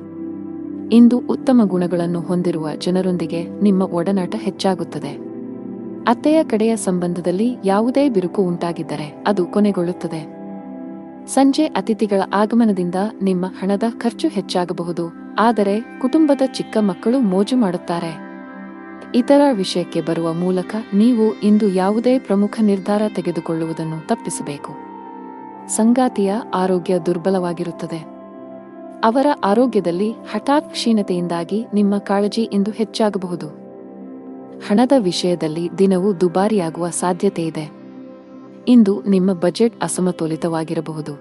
ಇಂದು ಉತ್ತಮ ಗುಣಗಳನ್ನು ಹೊಂದಿರುವ ಜನರೊಂದಿಗೆ ನಿಮ್ಮ ಒಡನಾಟ ಹೆಚ್ಚಾಗುತ್ತದೆ. ಅತ್ತೆಯ ಕಡೆಯ ಸಂಬಂಧದಲ್ಲಿ ಯಾವುದೇ ಬಿರುಕು ಉಂಟಾಗಿದ್ದರೆ ಅದು ಕೊನೆಗೊಳ್ಳುತ್ತದೆ. ಸಂಜೆ ಅತಿಥಿಗಳ ಆಗಮನದಿಂದ ನಿಮ್ಮ ಹಣದ ಖರ್ಚು ಹೆಚ್ಚಾಗಬಹುದು. ಆದರೆ ಕುಟುಂಬದ ಚಿಕ್ಕ ಮಕ್ಕಳು ಮೋಜು ಮಾಡುತ್ತಾರೆ. ಇತರ ವಿಷಯಕ್ಕೆ ಬರುವ ಮೂಲಕ ನೀವು ಇಂದು ಯಾವುದೇ ಪ್ರಮುಖ ನಿರ್ಧಾರ ತೆಗೆದುಕೊಳ್ಳುವುದನ್ನು ತಪ್ಪಿಸಬೇಕು. ಸಂಗಾತಿಯ ಆರೋಗ್ಯ ದುರ್ಬಲವಾಗಿರುತ್ತದೆ. ಅವರ ಆರೋಗ್ಯದಲ್ಲಿ ಹಠಾತ್ ಕ್ಷೀಣತೆಯಿಂದಾಗಿ ನಿಮ್ಮ ಕಾಳಜಿ ಇಂದು ಹೆಚ್ಚಾಗಬಹುದು. ಹಣದ ವಿಷಯದಲ್ಲಿ ದಿನವು ದುಬಾರಿಯಾಗುವ ಸಾಧ್ಯತೆಯಿದೆ. ಇಂದು ನಿಮ್ಮ ಬಜೆಟ್ ಅಸಮತೋಲಿತವಾಗಿರಬಹುದು.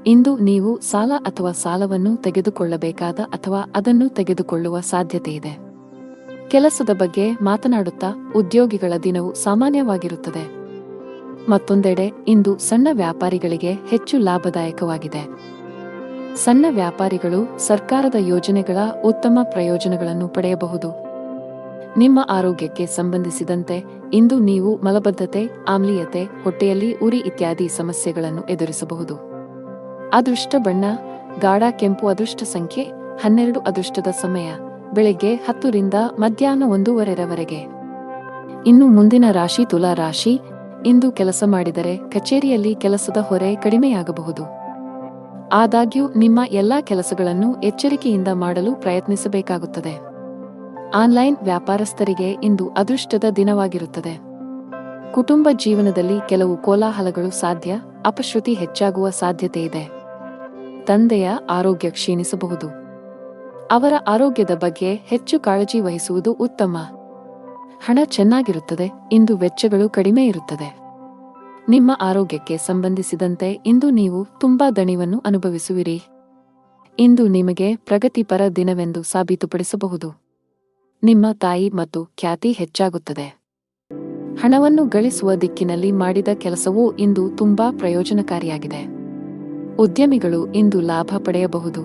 ಇಂದು ನೀವು ಸಾಲ ಅಥವಾ ಸಾಲವನ್ನು ತೆಗೆದುಕೊಳ್ಳಬೇಕಾದ ಅಥವಾ ಅದನ್ನು ತೆಗೆದುಕೊಳ್ಳುವ ಸಾಧ್ಯತೆಯಿದೆ. ಕೆಲಸದ ಬಗ್ಗೆ ಮಾತನಾಡುತ್ತಾ ಉದ್ಯೋಗಿಗಳ ದಿನವು ಸಾಮಾನ್ಯವಾಗಿರುತ್ತದೆ. ಮತ್ತೊಂದೆಡೆ ಇಂದು ಸಣ್ಣ ವ್ಯಾಪಾರಿಗಳಿಗೆ ಹೆಚ್ಚು ಲಾಭದಾಯಕವಾಗಿದೆ. ಸಣ್ಣ ವ್ಯಾಪಾರಿಗಳು ಸರ್ಕಾರದ ಯೋಜನೆಗಳ ಉತ್ತಮ ಪ್ರಯೋಜನಗಳನ್ನು ಪಡೆಯಬಹುದು. ನಿಮ್ಮ ಆರೋಗ್ಯಕ್ಕೆ ಸಂಬಂಧಿಸಿದಂತೆ ಇಂದು ನೀವು ಮಲಬದ್ಧತೆ, ಆಮ್ಲೀಯತೆ, ಹೊಟ್ಟೆಯಲ್ಲಿ ಉರಿ ಇತ್ಯಾದಿ ಸಮಸ್ಯೆಗಳನ್ನು ಎದುರಿಸಬಹುದು. ಅದೃಷ್ಟ ಬಣ್ಣ ಗಾಢ ಕೆಂಪು. ಅದೃಷ್ಟ ಸಂಖ್ಯೆ 12. ಅದೃಷ್ಟದ ಸಮಯ ಬೆಳಗ್ಗೆ 10 ರಿಂದ ಮಧ್ಯಾಹ್ನ 1:15 ಇನ್ನು ಮುಂದಿನ ರಾಶಿ ತುಲಾ ರಾಶಿ. ಇಂದು ಕೆಲಸ ಮಾಡಿದರೆ ಕಚೇರಿಯಲ್ಲಿ ಕೆಲಸದ ಹೊರೆ ಕಡಿಮೆಯಾಗಬಹುದು. ಆದಾಗ್ಯೂ ನಿಮ್ಮ ಎಲ್ಲಾ ಕೆಲಸಗಳನ್ನು ಎಚ್ಚರಿಕೆಯಿಂದ ಮಾಡಲು ಪ್ರಯತ್ನಿಸಬೇಕಾಗುತ್ತದೆ. ಆನ್ಲೈನ್ ವ್ಯಾಪಾರಸ್ಥರಿಗೆ ಇಂದು ಅದೃಷ್ಟದ ದಿನವಾಗಿರುತ್ತದೆ. ಕುಟುಂಬ ಜೀವನದಲ್ಲಿ ಕೆಲವು ಕೋಲಾಹಲಗಳು ಸಾಧ್ಯ. ಅಪಶ್ರುತಿ ಹೆಚ್ಚಾಗುವ ಸಾಧ್ಯತೆಯಿದೆ. ತಂದೆಯ ಆರೋಗ್ಯ ಕ್ಷೀಣಿಸಬಹುದು. ಅವರ ಆರೋಗ್ಯದ ಬಗ್ಗೆ ಹೆಚ್ಚು ಕಾಳಜಿ ವಹಿಸುವುದು ಉತ್ತಮ. ಹಣ ಚೆನ್ನಾಗಿರುತ್ತದೆ. ಇಂದು ವೆಚ್ಚಗಳು ಕಡಿಮೆ ಇರುತ್ತದೆ. ನಿಮ್ಮ ಆರೋಗ್ಯಕ್ಕೆ ಸಂಬಂಧಿಸಿದಂತೆ ಇಂದು ನೀವು ತುಂಬಾ ದಣಿವನ್ನು ಅನುಭವಿಸುವಿರಿ. ಇಂದು ನಿಮಗೆ ಪ್ರಗತಿಪರ ದಿನವೆಂದು ಸಾಬೀತುಪಡಿಸಬಹುದು. ನಿಮ್ಮ ತಾಯಿ ಮತ್ತು ಖ್ಯಾತಿ ಹೆಚ್ಚಾಗುತ್ತದೆ. ಹಣವನ್ನು ಗಳಿಸುವ ದಿಕ್ಕಿನಲ್ಲಿ ಮಾಡಿದ ಕೆಲಸವೂ ಇಂದು ತುಂಬಾ ಪ್ರಯೋಜನಕಾರಿಯಾಗಿದೆ. ಉದ್ಯಮಿಗಳು ಇಂದು ಲಾಭ ಪಡೆಯಬಹುದು.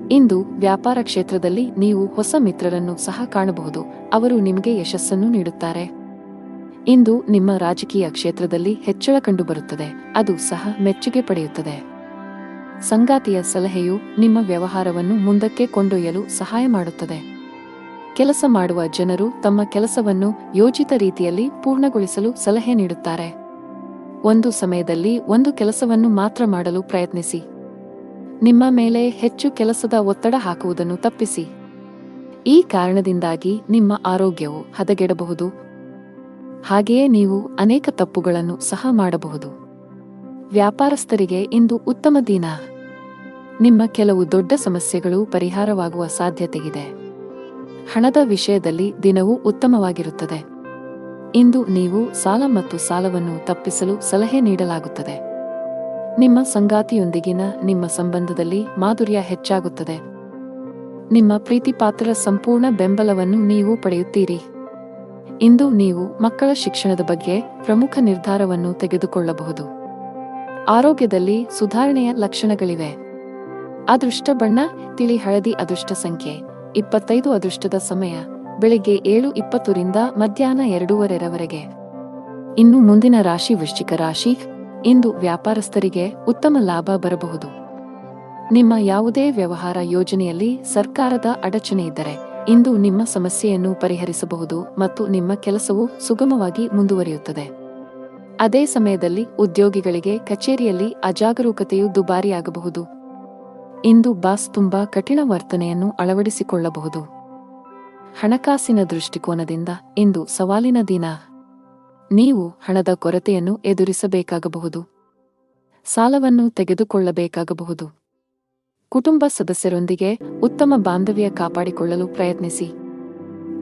ಇಂದು ವ್ಯಾಪಾರ ಕ್ಷೇತ್ರದಲ್ಲಿ ನೀವು ಹೊಸ ಮಿತ್ರರನ್ನು ಸಹ ಕಾಣಬಹುದು. ಅವರು ನಿಮಗೆ ಯಶಸ್ಸನ್ನು ನೀಡುತ್ತಾರೆ. ಇಂದು ನಿಮ್ಮ ರಾಜಕೀಯ ಕ್ಷೇತ್ರದಲ್ಲಿ ಹೆಚ್ಚಳ ಕಂಡುಬರುತ್ತದೆ. ಅದು ಸಹ ಮೆಚ್ಚುಗೆ ಪಡೆಯುತ್ತದೆ. ಸಂಗಾತಿಯ ಸಲಹೆಯು ನಿಮ್ಮ ವ್ಯವಹಾರವನ್ನು ಮುಂದಕ್ಕೆ ಕೊಂಡೊಯ್ಯಲು ಸಹಾಯ ಮಾಡುತ್ತದೆ. ಕೆಲಸ ಮಾಡುವ ಜನರು ತಮ್ಮ ಕೆಲಸವನ್ನು ಯೋಜಿತ ರೀತಿಯಲ್ಲಿ ಪೂರ್ಣಗೊಳಿಸಲು ಸಲಹೆ ನೀಡುತ್ತಾರೆ. ಒಂದು ಸಮಯದಲ್ಲಿ ಒಂದು ಕೆಲಸವನ್ನು ಮಾತ್ರ ಮಾಡಲು ಪ್ರಯತ್ನಿಸಿ. ನಿಮ್ಮ ಮೇಲೆ ಹೆಚ್ಚು ಕೆಲಸದ ಒತ್ತಡ ಹಾಕುವುದನ್ನು ತಪ್ಪಿಸಿ. ಈ ಕಾರಣದಿಂದಾಗಿ ನಿಮ್ಮ ಆರೋಗ್ಯವು ಹದಗೆಡಬಹುದು. ಹಾಗೆಯೇ ನೀವು ಅನೇಕ ತಪ್ಪುಗಳನ್ನು ಸಹ ಮಾಡಬಹುದು. ವ್ಯಾಪಾರಸ್ಥರಿಗೆ ಇಂದು ಉತ್ತಮ ದಿನ. ನಿಮ್ಮ ಕೆಲವು ದೊಡ್ಡ ಸಮಸ್ಯೆಗಳು ಪರಿಹಾರವಾಗುವ ಸಾಧ್ಯತೆಯಿದೆ. ಹಣದ ವಿಷಯದಲ್ಲಿ ದಿನವೂ ಉತ್ತಮವಾಗಿರುತ್ತದೆ. ಇಂದು ನೀವು ಸಾಲ ಮತ್ತು ಸಾಲವನ್ನು ತಪ್ಪಿಸಲು ಸಲಹೆ ನೀಡಲಾಗುತ್ತದೆ. ನಿಮ್ಮ ಸಂಗಾತಿಯೊಂದಿಗಿನ ನಿಮ್ಮ ಸಂಬಂಧದಲ್ಲಿ ಮಾಧುರ್ಯ ಹೆಚ್ಚಾಗುತ್ತದೆ. ನಿಮ್ಮ ಪ್ರೀತಿಪಾತ್ರರ ಸಂಪೂರ್ಣ ಬೆಂಬಲವನ್ನು ನೀವು ಪಡೆಯುತ್ತೀರಿ. ಇಂದು ನೀವು ಮಕ್ಕಳ ಶಿಕ್ಷಣದ ಬಗ್ಗೆ ಪ್ರಮುಖ ನಿರ್ಧಾರವನ್ನು ತೆಗೆದುಕೊಳ್ಳಬಹುದು. ಆರೋಗ್ಯದಲ್ಲಿ ಸುಧಾರಣೆಯ ಲಕ್ಷಣಗಳಿವೆ. ಅದೃಷ್ಟ ಬಣ್ಣ ತಿಳಿ ಹಳದಿ. ಅದೃಷ್ಟ ಸಂಖ್ಯೆ 25. ಅದೃಷ್ಟದ ಸಮಯ ಬೆಳಿಗ್ಗೆ 7:20 ರಿಂದ ಮಧ್ಯಾಹ್ನ 2:30 ಇನ್ನು ಮುಂದಿನ ರಾಶಿ ವೃಶ್ಚಿಕ ರಾಶಿ. ಇಂದು ವ್ಯಾಪಾರಸ್ಥರಿಗೆ ಉತ್ತಮ ಲಾಭ ಬರಬಹುದು. ನಿಮ್ಮ ಯಾವುದೇ ವ್ಯವಹಾರ ಯೋಜನೆಯಲ್ಲಿ ಸರ್ಕಾರದ ಅಡಚಣೆ ಇದ್ದರೆ ಇಂದು ನಿಮ್ಮ ಸಮಸ್ಯೆಯನ್ನು ಪರಿಹರಿಸಬಹುದು ಮತ್ತು ನಿಮ್ಮ ಕೆಲಸವು ಸುಗಮವಾಗಿ ಮುಂದುವರಿಯುತ್ತದೆ. ಅದೇ ಸಮಯದಲ್ಲಿ ಉದ್ಯೋಗಿಗಳಿಗೆ ಕಚೇರಿಯಲ್ಲಿ ಅಜಾಗರೂಕತೆಯು ದುಬಾರಿಯಾಗಬಹುದು. ಇಂದು ಬಾಸ್ ತುಂಬಾ ಕಠಿಣ ವರ್ತನೆಯನ್ನು ಅಳವಡಿಸಿಕೊಳ್ಳಬಹುದು. ಹಣಕಾಸಿನ ದೃಷ್ಟಿಕೋನದಿಂದ ಇಂದು ಸವಾಲಿನ ದಿನ. ನೀವು ಹಣದ ಕೊರತೆಯನ್ನು ಎದುರಿಸಬೇಕಾಗಬಹುದು. ಸಾಲವನ್ನು ತೆಗೆದುಕೊಳ್ಳಬೇಕಾಗಬಹುದು. ಕುಟುಂಬ ಸದಸ್ಯರೊಂದಿಗೆ ಉತ್ತಮ ಬಾಂಧವ್ಯ ಕಾಪಾಡಿಕೊಳ್ಳಲು ಪ್ರಯತ್ನಿಸಿ.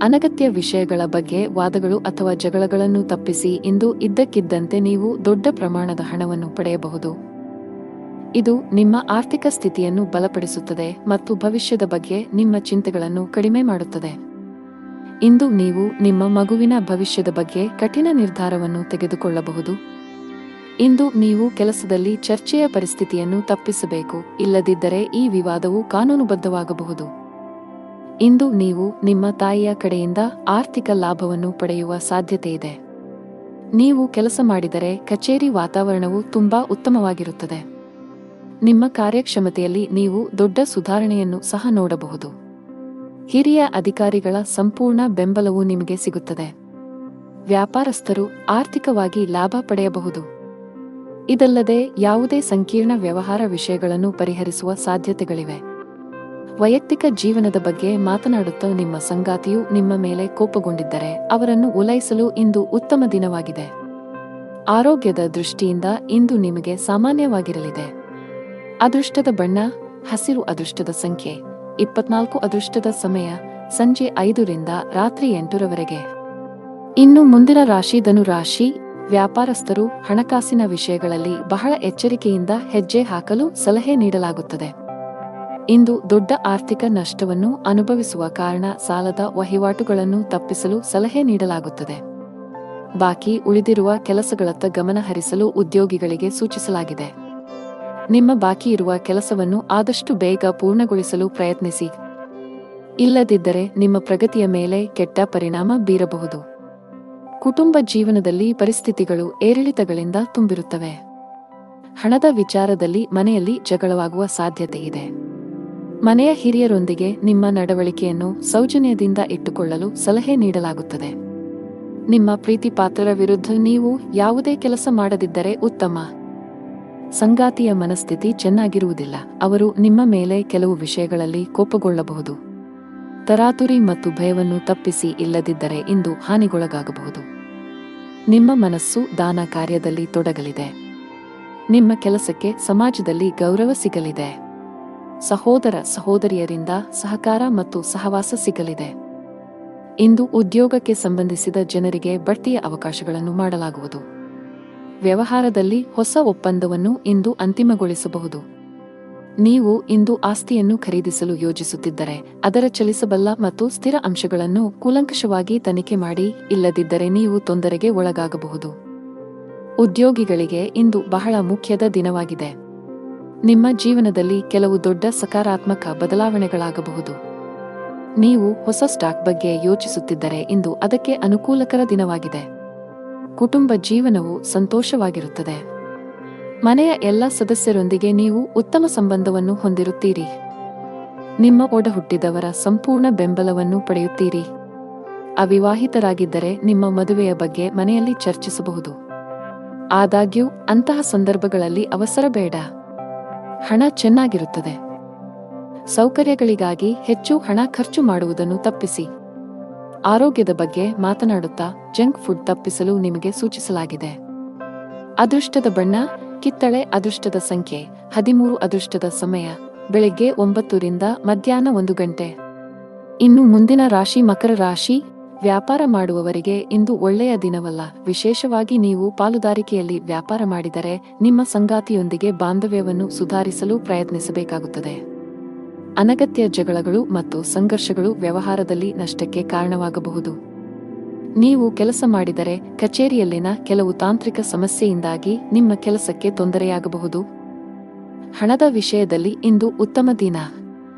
ಅನಗತ್ಯ ವಿಷಯಗಳ ಬಗ್ಗೆ ವಾದಗಳು ಅಥವಾ ಜಗಳಗಳನ್ನು ತಪ್ಪಿಸಿ. ಇಂದು ಇದ್ದಕ್ಕಿದ್ದಂತೆ ನೀವು ದೊಡ್ಡ ಪ್ರಮಾಣದ ಹಣವನ್ನು ಪಡೆಯಬಹುದು. ಇದು ನಿಮ್ಮ ಆರ್ಥಿಕ ಸ್ಥಿತಿಯನ್ನು ಬಲಪಡಿಸುತ್ತದೆ ಮತ್ತು ಭವಿಷ್ಯದ ಬಗ್ಗೆ ನಿಮ್ಮ ಚಿಂತೆಗಳನ್ನು ಕಡಿಮೆ ಮಾಡುತ್ತದೆ. ಇಂದು ನೀವು ನಿಮ್ಮ ಮಗುವಿನ ಭವಿಷ್ಯದ ಬಗ್ಗೆ ಕಠಿಣ ನಿರ್ಧಾರವನ್ನು ತೆಗೆದುಕೊಳ್ಳಬಹುದು. ಇಂದು ನೀವು ಕೆಲಸದಲ್ಲಿ ಚರ್ಚೆಯ ಪರಿಸ್ಥಿತಿಯನ್ನು ತಪ್ಪಿಸಬೇಕು, ಇಲ್ಲದಿದ್ದರೆ ಈ ವಿವಾದವು ಕಾನೂನುಬದ್ಧವಾಗಬಹುದು. ಇಂದು ನೀವು ನಿಮ್ಮ ತಾಯಿಯ ಕಡೆಯಿಂದ ಆರ್ಥಿಕ ಲಾಭವನ್ನು ಪಡೆಯುವ ಸಾಧ್ಯತೆಯಿದೆ. ನೀವು ಕೆಲಸ ಮಾಡಿದರೆ ಕಚೇರಿ ವಾತಾವರಣವು ತುಂಬಾ ಉತ್ತಮವಾಗಿರುತ್ತದೆ. ನಿಮ್ಮ ಕಾರ್ಯಕ್ಷಮತೆಯಲ್ಲಿ ನೀವು ದೊಡ್ಡ ಸುಧಾರಣೆಯನ್ನು ಸಹ ನೋಡಬಹುದು. ಹಿರಿಯ ಅಧಿಕಾರಿಗಳ ಸಂಪೂರ್ಣ ಬೆಂಬಲವು ನಿಮಗೆ ಸಿಗುತ್ತದೆ. ವ್ಯಾಪಾರಸ್ಥರು ಆರ್ಥಿಕವಾಗಿ ಲಾಭ ಪಡೆಯಬಹುದು. ಇದಲ್ಲದೆ ಯಾವುದೇ ಸಂಕೀರ್ಣ ವ್ಯವಹಾರ ವಿಷಯಗಳನ್ನು ಪರಿಹರಿಸುವ ಸಾಧ್ಯತೆಗಳಿವೆ. ವೈಯಕ್ತಿಕ ಜೀವನದ ಬಗ್ಗೆ ಮಾತನಾಡುತ್ತಾ ನಿಮ್ಮ ಸಂಗಾತಿಯು ನಿಮ್ಮ ಮೇಲೆ ಕೋಪಗೊಂಡಿದ್ದರೆ ಅವರನ್ನು ಓಲೈಸಲು ಇಂದು ಉತ್ತಮ ದಿನವಾಗಿದೆ. ಆರೋಗ್ಯದ ದೃಷ್ಟಿಯಿಂದ ಇಂದು ನಿಮಗೆ ಸಾಮಾನ್ಯವಾಗಿರಲಿದೆ. ಅದೃಷ್ಟದ ಬಣ್ಣ ಹಸಿರು. ಅದೃಷ್ಟದ ಸಂಖ್ಯೆ 24. ಅದೃಷ್ಟದ ಸಮಯ ಸಂಜೆ 5 ರಿಂದ ರಾತ್ರಿ 8 ಇನ್ನು ಮುಂದಿನ ರಾಶಿ ಧನು ರಾಶಿ. ವ್ಯಾಪಾರಸ್ಥರು ಹಣಕಾಸಿನ ವಿಷಯಗಳಲ್ಲಿ ಬಹಳ ಎಚ್ಚರಿಕೆಯಿಂದ ಹೆಜ್ಜೆ ಹಾಕಲು ಸಲಹೆ ನೀಡಲಾಗುತ್ತದೆ. ಇಂದು ದೊಡ್ಡ ಆರ್ಥಿಕ ನಷ್ಟವನ್ನು ಅನುಭವಿಸುವ ಕಾರಣ ಸಾಲದ ವಹಿವಾಟುಗಳನ್ನು ತಪ್ಪಿಸಲು ಸಲಹೆ ನೀಡಲಾಗುತ್ತದೆ. ಬಾಕಿ ಉಳಿದಿರುವ ಕೆಲಸಗಳತ್ತ ಗಮನ ಹರಿಸಲು ಉದ್ಯೋಗಿಗಳಿಗೆ ಸೂಚಿಸಲಾಗಿದೆ. ನಿಮ್ಮ ಬಾಕಿ ಇರುವ ಕೆಲಸವನ್ನು ಆದಷ್ಟು ಬೇಗ ಪೂರ್ಣಗೊಳಿಸಲು ಪ್ರಯತ್ನಿಸಿ. ಇಲ್ಲದಿದ್ದರೆ ನಿಮ್ಮ ಪ್ರಗತಿಯ ಮೇಲೆ ಕೆಟ್ಟ ಪರಿಣಾಮ ಬೀರಬಹುದು. ಕುಟುಂಬ ಜೀವನದಲ್ಲಿ ಪರಿಸ್ಥಿತಿಗಳು ಏರಿಳಿತಗಳಿಂದ ತುಂಬಿರುತ್ತವೆ. ಹಣದ ವಿಚಾರದಲ್ಲಿ ಮನೆಯಲ್ಲಿ ಜಗಳವಾಗುವ ಸಾಧ್ಯತೆಯಿದೆ. ಮನೆಯ ಹಿರಿಯರೊಂದಿಗೆ ನಿಮ್ಮ ನಡವಳಿಕೆಯನ್ನು ಸೌಜನ್ಯದಿಂದ ಇಟ್ಟುಕೊಳ್ಳಲು ಸಲಹೆ ನೀಡಲಾಗುತ್ತದೆ. ನಿಮ್ಮ ಪ್ರೀತಿಪಾತ್ರರ ವಿರುದ್ಧ ನೀವು ಯಾವುದೇ ಕೆಲಸ ಮಾಡದಿದ್ದರೆ ಉತ್ತಮ. ಸಂಗಾತಿಯ ಮನಸ್ಥಿತಿ ಚೆನ್ನಾಗಿರುವುದಿಲ್ಲ. ಅವರು ನಿಮ್ಮ ಮೇಲೆ ಕೆಲವು ವಿಷಯಗಳಲ್ಲಿ ಕೋಪಗೊಳ್ಳಬಹುದು. ತರಾತುರಿ ಮತ್ತು ಭಯವನ್ನು ತಪ್ಪಿಸಿ, ಇಲ್ಲದಿದ್ದರೆ ಇಂದು ಹಾನಿಗೊಳಗಾಗಬಹುದು. ನಿಮ್ಮ ಮನಸ್ಸು ದಾನ ಕಾರ್ಯದಲ್ಲಿ ತೊಡಗಲಿದೆ. ನಿಮ್ಮ ಕೆಲಸಕ್ಕೆ ಸಮಾಜದಲ್ಲಿ ಗೌರವ ಸಿಗಲಿದೆ. ಸಹೋದರ ಸಹೋದರಿಯರಿಂದ ಸಹಕಾರ ಮತ್ತು ಸಹವಾಸ ಸಿಗಲಿದೆ. ಇಂದು ಉದ್ಯೋಗಕ್ಕೆ ಸಂಬಂಧಿಸಿದ ಜನರಿಗೆ ಬಡ್ತಿಯ ಅವಕಾಶಗಳನ್ನು ಮಾಡಲಾಗುವುದು. ವ್ಯವಹಾರದಲ್ಲಿ ಹೊಸ ಒಪ್ಪಂದವನ್ನು ಇಂದು ಅಂತಿಮಗೊಳಿಸಬಹುದು. ನೀವು ಇಂದು ಆಸ್ತಿಯನ್ನು ಖರೀದಿಸಲು ಯೋಜಿಸುತ್ತಿದ್ದರೆ ಅದರ ಚಲಿಸಬಲ್ಲ ಮತ್ತು ಸ್ಥಿರ ಅಂಶಗಳನ್ನು ಕೂಲಂಕಷವಾಗಿ ತನಿಖೆ ಮಾಡಿ, ಇಲ್ಲದಿದ್ದರೆ ನೀವು ತೊಂದರೆಗೆ ಒಳಗಾಗಬಹುದು. ಉದ್ಯೋಗಿಗಳಿಗೆ ಇಂದು ಬಹಳ ಮುಖ್ಯದ ದಿನವಾಗಿದೆ. ನಿಮ್ಮ ಜೀವನದಲ್ಲಿ ಕೆಲವು ದೊಡ್ಡ ಸಕಾರಾತ್ಮಕ ಬದಲಾವಣೆಗಳಾಗಬಹುದು. ನೀವು ಹೊಸ ಸ್ಟಾಕ್ ಬಗ್ಗೆ ಯೋಚಿಸುತ್ತಿದ್ದರೆ ಇಂದು ಅದಕ್ಕೆ ಅನುಕೂಲಕರ ದಿನವಾಗಿದೆ. ಕುಟುಂಬ ಜೀವನವು ಸಂತೋಷವಾಗಿರುತ್ತದೆ. ಮನೆಯ ಎಲ್ಲ ಸದಸ್ಯರೊಂದಿಗೆ ನೀವು ಉತ್ತಮ ಸಂಬಂಧವನ್ನು ಹೊಂದಿರುತ್ತೀರಿ. ನಿಮ್ಮ ಒಡಹುಟ್ಟಿದವರ ಸಂಪೂರ್ಣ ಬೆಂಬಲವನ್ನು ಪಡೆಯುತ್ತೀರಿ. ಅವಿವಾಹಿತರಾಗಿದ್ದರೆ ನಿಮ್ಮ ಮದುವೆಯ ಬಗ್ಗೆ ಮನೆಯಲ್ಲಿ ಚರ್ಚಿಸಬಹುದು. ಆದಾಗ್ಯೂ ಅಂತಹ ಸಂದರ್ಭಗಳಲ್ಲಿ ಅವಸರ ಬೇಡ. ಹಣ ಚೆನ್ನಾಗಿರುತ್ತದೆ. ಸೌಕರ್ಯಗಳಿಗಾಗಿ ಹೆಚ್ಚು ಹಣ ಖರ್ಚು ಮಾಡುವುದನ್ನು ತಪ್ಪಿಸಿ. ಆರೋಗ್ಯದ ಬಗ್ಗೆ ಮಾತನಾಡುತ್ತಾ ಜಂಕ್ ಫುಡ್ ತಪ್ಪಿಸಲು ನಿಮಗೆ ಸೂಚಿಸಲಾಗಿದೆ. ಅದೃಷ್ಟದ ಬಣ್ಣ ಕಿತ್ತಳೆ. ಅದೃಷ್ಟದ ಸಂಖ್ಯೆ 13. ಅದೃಷ್ಟದ ಸಮಯ ಬೆಳಗ್ಗೆ 9 ರಿಂದ ಮಧ್ಯಾಹ್ನ 1 ಗಂಟೆ. ಇನ್ನು ಮುಂದಿನ ರಾಶಿ ಮಕರ ರಾಶಿ. ವ್ಯಾಪಾರ ಮಾಡುವವರಿಗೆ ಇಂದು ಒಳ್ಳೆಯ ದಿನವಲ್ಲ. ವಿಶೇಷವಾಗಿ ನೀವು ಪಾಲುದಾರಿಕೆಯಲ್ಲಿ ವ್ಯಾಪಾರ ಮಾಡಿದರೆ ನಿಮ್ಮ ಸಂಗಾತಿಯೊಂದಿಗೆ ಬಾಂಧವ್ಯವನ್ನು ಸುಧಾರಿಸಲು ಪ್ರಯತ್ನಿಸಬೇಕಾಗುತ್ತದೆ. ಅನಗತ್ಯ ಜಗಳಗಳು ಮತ್ತು ಸಂಘರ್ಷಗಳು ವ್ಯವಹಾರದಲ್ಲಿ ನಷ್ಟಕ್ಕೆ ಕಾರಣವಾಗಬಹುದು. ನೀವು ಕೆಲಸ ಮಾಡಿದರೆ ಕಚೇರಿಯಲ್ಲಿನ ಕೆಲವು ತಾಂತ್ರಿಕ ಸಮಸ್ಯೆಯಿಂದಾಗಿ ನಿಮ್ಮ ಕೆಲಸಕ್ಕೆ ತೊಂದರೆಯಾಗಬಹುದು. ಹಣದ ವಿಷಯದಲ್ಲಿ ಇಂದು ಉತ್ತಮ ದಿನ.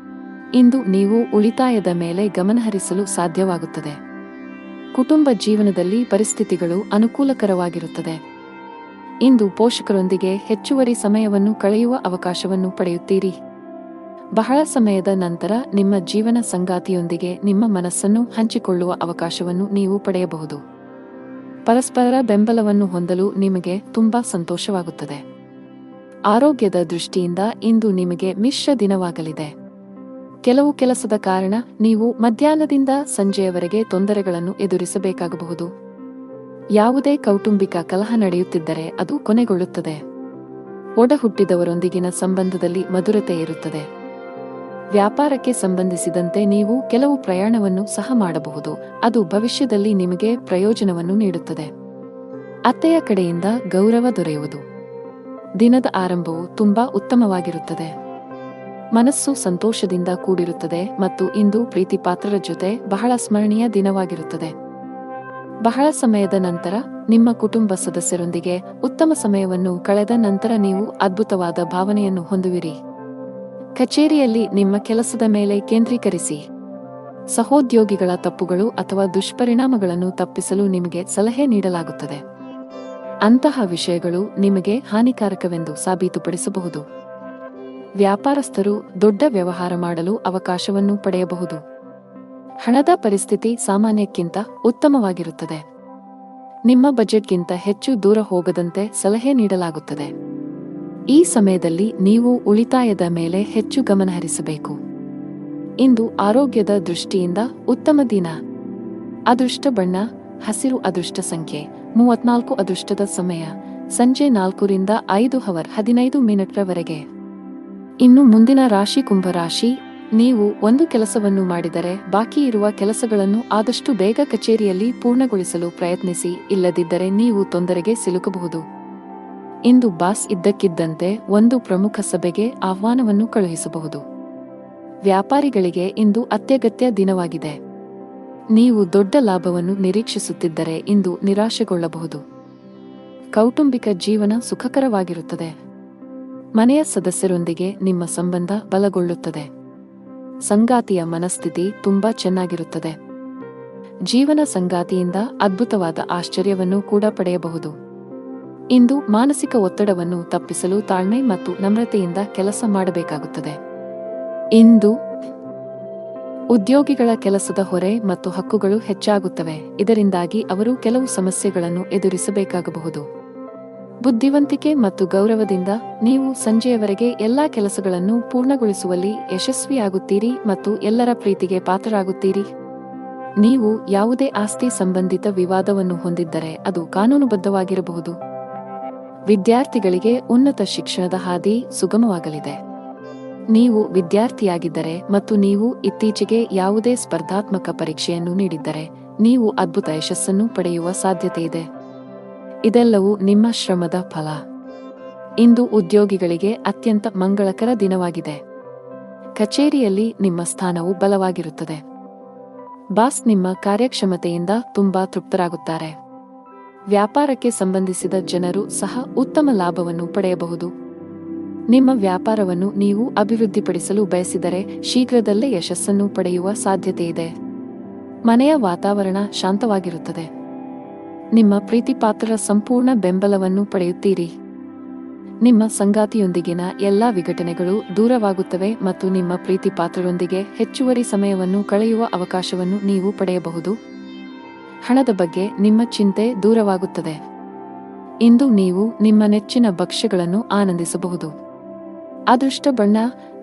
ಇಂದು ನೀವು ಉಳಿತಾಯದ ಮೇಲೆ ಗಮನಹರಿಸಲು ಸಾಧ್ಯವಾಗುತ್ತದೆ. ಕುಟುಂಬ ಜೀವನದಲ್ಲಿ ಪರಿಸ್ಥಿತಿಗಳು ಅನುಕೂಲಕರವಾಗಿರುತ್ತದೆ. ಇಂದು ಪೋಷಕರೊಂದಿಗೆ ಹೆಚ್ಚುವರಿ ಸಮಯವನ್ನು ಕಳೆಯುವ ಅವಕಾಶವನ್ನು ಪಡೆಯುತ್ತೀರಿ. ಬಹಳ ಸಮಯದ ನಂತರ ನಿಮ್ಮ ಜೀವನ ಸಂಗಾತಿಯೊಂದಿಗೆ ನಿಮ್ಮ ಮನಸ್ಸನ್ನು ಹಂಚಿಕೊಳ್ಳುವ ಅವಕಾಶವನ್ನು ನೀವು ಪಡೆಯಬಹುದು. ಪರಸ್ಪರ ಬೆಂಬಲವನ್ನು ಹೊಂದಲು ನಿಮಗೆ ತುಂಬಾ ಸಂತೋಷವಾಗುತ್ತದೆ. ಆರೋಗ್ಯದ ದೃಷ್ಟಿಯಿಂದ ಇಂದು ನಿಮಗೆ ಮಿಶ್ರ ದಿನವಾಗಲಿದೆ. ಕೆಲವು ಕೆಲಸದ ಕಾರಣ ನೀವು ಮಧ್ಯಾಹ್ನದಿಂದ ಸಂಜೆಯವರೆಗೆ ತೊಂದರೆಗಳನ್ನು ಎದುರಿಸಬೇಕಾಗಬಹುದು. ಯಾವುದೇ ಕೌಟುಂಬಿಕ ಕಲಹ ನಡೆಯುತ್ತಿದ್ದರೆ ಅದು ಕೊನೆಗೊಳ್ಳುತ್ತದೆ. ಒಡಹುಟ್ಟಿದವರೊಂದಿಗಿನ ಸಂಬಂಧದಲ್ಲಿ ಮಧುರತೆ ಇರುತ್ತದೆ. ವ್ಯಾಪಾರಕ್ಕೆ ಸಂಬಂಧಿಸಿದಂತೆ ನೀವು ಕೆಲವು ಪ್ರಯಾಣವನ್ನು ಸಹ ಮಾಡಬಹುದು. ಅದು ಭವಿಷ್ಯದಲ್ಲಿ ನಿಮಗೆ ಪ್ರಯೋಜನವನ್ನು ನೀಡುತ್ತದೆ. ಅತ್ತೆಯ ಕಡೆಯಿಂದ ಗೌರವ ದೊರೆಯುವುದು. ದಿನದ ಆರಂಭವು ತುಂಬಾ ಉತ್ತಮವಾಗಿರುತ್ತದೆ. ಮನಸ್ಸು ಸಂತೋಷದಿಂದ ಕೂಡಿರುತ್ತದೆ ಮತ್ತು ಇಂದು ಪ್ರೀತಿಪಾತ್ರರ ಜೊತೆ ಬಹಳ ಸ್ಮರಣೀಯ ದಿನವಾಗಿರುತ್ತದೆ. ಬಹಳ ಸಮಯದ ನಂತರ ನಿಮ್ಮ ಕುಟುಂಬ ಸದಸ್ಯರೊಂದಿಗೆ ಉತ್ತಮ ಸಮಯವನ್ನು ಕಳೆದ ನಂತರ ನೀವು ಅದ್ಭುತವಾದ ಭಾವನೆಯನ್ನು ಹೊಂದುವಿರಿ. ಕಚೇರಿಯಲ್ಲಿ ನಿಮ್ಮ ಕೆಲಸದ ಮೇಲೆ ಕೇಂದ್ರೀಕರಿಸಿ. ಸಹೋದ್ಯೋಗಿಗಳ ತಪ್ಪುಗಳು ಅಥವಾ ದುಷ್ಪರಿಣಾಮಗಳನ್ನು ತಪ್ಪಿಸಲು ನಿಮಗೆ ಸಲಹೆ ನೀಡಲಾಗುತ್ತದೆ. ಅಂತಹ ವಿಷಯಗಳು ನಿಮಗೆ ಹಾನಿಕಾರಕವೆಂದು ಸಾಬೀತುಪಡಿಸಬಹುದು. ವ್ಯಾಪಾರಸ್ಥರು ದೊಡ್ಡ ವ್ಯವಹಾರ ಮಾಡಲು ಅವಕಾಶವನ್ನು ಪಡೆಯಬಹುದು. ಹಣದ ಪರಿಸ್ಥಿತಿ ಸಾಮಾನ್ಯಕ್ಕಿಂತ ಉತ್ತಮವಾಗಿರುತ್ತದೆ. ನಿಮ್ಮ ಬಜೆಟ್ಗಿಂತ ಹೆಚ್ಚು ದೂರ ಹೋಗದಂತೆ ಸಲಹೆ ನೀಡಲಾಗುತ್ತದೆ. ಈ ಸಮಯದಲ್ಲಿ ನೀವು ಉಳಿತಾಯದ ಮೇಲೆ ಹೆಚ್ಚು ಗಮನಹರಿಸಬೇಕು. ಇಂದು ಆರೋಗ್ಯದ ದೃಷ್ಟಿಯಿಂದ ಉತ್ತಮ ದಿನ. ಅದೃಷ್ಟ ಬಣ್ಣ ಹಸಿರು. ಅದೃಷ್ಟ ಸಂಖ್ಯೆ 34. ಅದೃಷ್ಟದ ಸಮಯ ಸಂಜೆ 4 ರಿಂದ 5:15 ರವರೆಗೆ. ಇನ್ನು ಮುಂದಿನ ರಾಶಿ ಕುಂಭರಾಶಿ. ನೀವು ಒಂದು ಕೆಲಸವನ್ನು ಮಾಡಿದರೆ ಬಾಕಿ ಇರುವ ಕೆಲಸಗಳನ್ನು ಆದಷ್ಟು ಬೇಗ ಕಚೇರಿಯಲ್ಲಿ ಪೂರ್ಣಗೊಳಿಸಲು ಪ್ರಯತ್ನಿಸಿ, ಇಲ್ಲದಿದ್ದರೆ ನೀವು ತೊಂದರೆಗೆ ಸಿಲುಕಬಹುದು. ಇಂದು ಬಾಸ್ ಇದ್ದಕ್ಕಿದ್ದಂತೆ ಒಂದು ಪ್ರಮುಖ ಸಭೆಗೆ ಆಹ್ವಾನವನ್ನು ಕಳುಹಿಸಬಹುದು. ವ್ಯಾಪಾರಿಗಳಿಗೆ ಇಂದು ಅತ್ಯಗತ್ಯ ದಿನವಾಗಿದೆ. ನೀವು ದೊಡ್ಡ ಲಾಭವನ್ನು ನಿರೀಕ್ಷಿಸುತ್ತಿದ್ದರೆ ಇಂದು ನಿರಾಶೆಗೊಳ್ಳಬಹುದು. ಕೌಟುಂಬಿಕ ಜೀವನ ಸುಖಕರವಾಗಿರುತ್ತದೆ. ಮನೆಯ ಸದಸ್ಯರೊಂದಿಗೆ ನಿಮ್ಮ ಸಂಬಂಧ ಬಲಗೊಳ್ಳುತ್ತದೆ. ಸಂಗಾತಿಯ ಮನಸ್ಥಿತಿ ತುಂಬಾ ಚೆನ್ನಾಗಿರುತ್ತದೆ. ಜೀವನ ಸಂಗಾತಿಯಿಂದ ಅದ್ಭುತವಾದ ಆಶ್ಚರ್ಯವನ್ನು ಕೂಡ ಪಡೆಯಬಹುದು. ಇಂದು ಮಾನಸಿಕ ಒತ್ತಡವನ್ನು ತಪ್ಪಿಸಲು ತಾಳ್ಮೆ ಮತ್ತು ನಮ್ರತೆಯಿಂದ ಕೆಲಸ ಮಾಡಬೇಕಾಗುತ್ತದೆ. ಇಂದು ಉದ್ಯೋಗಿಗಳ ಕೆಲಸದ ಹೊರೆ ಮತ್ತು ಹಕ್ಕುಗಳು ಹೆಚ್ಚಾಗುತ್ತವೆ. ಇದರಿಂದಾಗಿ ಅವರು ಕೆಲವು ಸಮಸ್ಯೆಗಳನ್ನು ಎದುರಿಸಬೇಕಾಗಬಹುದು. ಬುದ್ಧಿವಂತಿಕೆ ಮತ್ತು ಗೌರವದಿಂದ ನೀವು ಸಂಜೆಯವರೆಗೆ ಎಲ್ಲಾ ಕೆಲಸಗಳನ್ನು ಪೂರ್ಣಗೊಳಿಸುವಲ್ಲಿ ಯಶಸ್ವಿಯಾಗುತ್ತೀರಿ ಮತ್ತು ಎಲ್ಲರ ಪ್ರೀತಿಗೆ ಪಾತ್ರರಾಗುತ್ತೀರಿ. ನೀವು ಯಾವುದೇ ಆಸ್ತಿ ಸಂಬಂಧಿತ ವಿವಾದವನ್ನು ಹೊಂದಿದ್ದರೆ ಅದು ಕಾನೂನುಬದ್ಧವಾಗಿರಬಹುದು. ವಿದ್ಯಾರ್ಥಿಗಳಿಗೆ ಉನ್ನತ ಶಿಕ್ಷಣದ ಹಾದಿ ಸುಗಮವಾಗಲಿದೆ. ನೀವು ವಿದ್ಯಾರ್ಥಿಯಾಗಿದ್ದರೆ ಮತ್ತು ನೀವು ಇತ್ತೀಚೆಗೆ ಯಾವುದೇ ಸ್ಪರ್ಧಾತ್ಮಕ ಪರೀಕ್ಷೆಯನ್ನು ನೀಡಿದ್ದರೆ ನೀವು ಅದ್ಭುತ ಯಶಸ್ಸನ್ನು ಪಡೆಯುವ ಸಾಧ್ಯತೆಯಿದೆ. ಇದೆಲ್ಲವೂ ನಿಮ್ಮ ಶ್ರಮದ ಫಲ. ಇಂದು ಉದ್ಯೋಗಿಗಳಿಗೆ ಅತ್ಯಂತ ಮಂಗಳಕರ ದಿನವಾಗಿದೆ. ಕಚೇರಿಯಲ್ಲಿ ನಿಮ್ಮ ಸ್ಥಾನವು ಬಲವಾಗಿರುತ್ತದೆ. ಬಾಸ್ ನಿಮ್ಮ ಕಾರ್ಯಕ್ಷಮತೆಯಿಂದ ತುಂಬಾ ತೃಪ್ತರಾಗುತ್ತಾರೆ. ವ್ಯಾಪಾರಕ್ಕೆ ಸಂಬಂಧಿಸಿದ ಜನರು ಸಹ ಉತ್ತಮ ಲಾಭವನ್ನು ಪಡೆಯಬಹುದು. ನಿಮ್ಮ ವ್ಯಾಪಾರವನ್ನು ನೀವು ಅಭಿವೃದ್ಧಿಪಡಿಸಲು ಬಯಸಿದರೆ ಶೀಘ್ರದಲ್ಲೇ ಯಶಸ್ಸನ್ನು ಪಡೆಯುವ ಸಾಧ್ಯತೆಯಿದೆ. ಮನೆಯ ವಾತಾವರಣ ಶಾಂತವಾಗಿರುತ್ತದೆ. ನಿಮ್ಮ ಪ್ರೀತಿಪಾತ್ರರ ಸಂಪೂರ್ಣ ಬೆಂಬಲವನ್ನು ಪಡೆಯುತ್ತೀರಿ. ನಿಮ್ಮ ಸಂಗಾತಿಯೊಂದಿಗಿನ ಎಲ್ಲಾ ವಿಘಟನೆಗಳು ದೂರವಾಗುತ್ತವೆ ಮತ್ತು ನಿಮ್ಮ ಪ್ರೀತಿಪಾತ್ರರೊಂದಿಗೆ ಹೆಚ್ಚುವರಿ ಸಮಯವನ್ನು ಕಳೆಯುವ ಅವಕಾಶವನ್ನು ನೀವು ಪಡೆಯಬಹುದು. ಹಣದ ಬಗ್ಗೆ ನಿಮ್ಮ ಚಿಂತೆ ದೂರವಾಗುತ್ತದೆ. ಇಂದು ನೀವು ನಿಮ್ಮ ನೆಚ್ಚಿನ ಭಕ್ಷ್ಯಗಳನ್ನು ಆನಂದಿಸಬಹುದು. ಅದೃಷ್ಟ ಬಣ್ಣ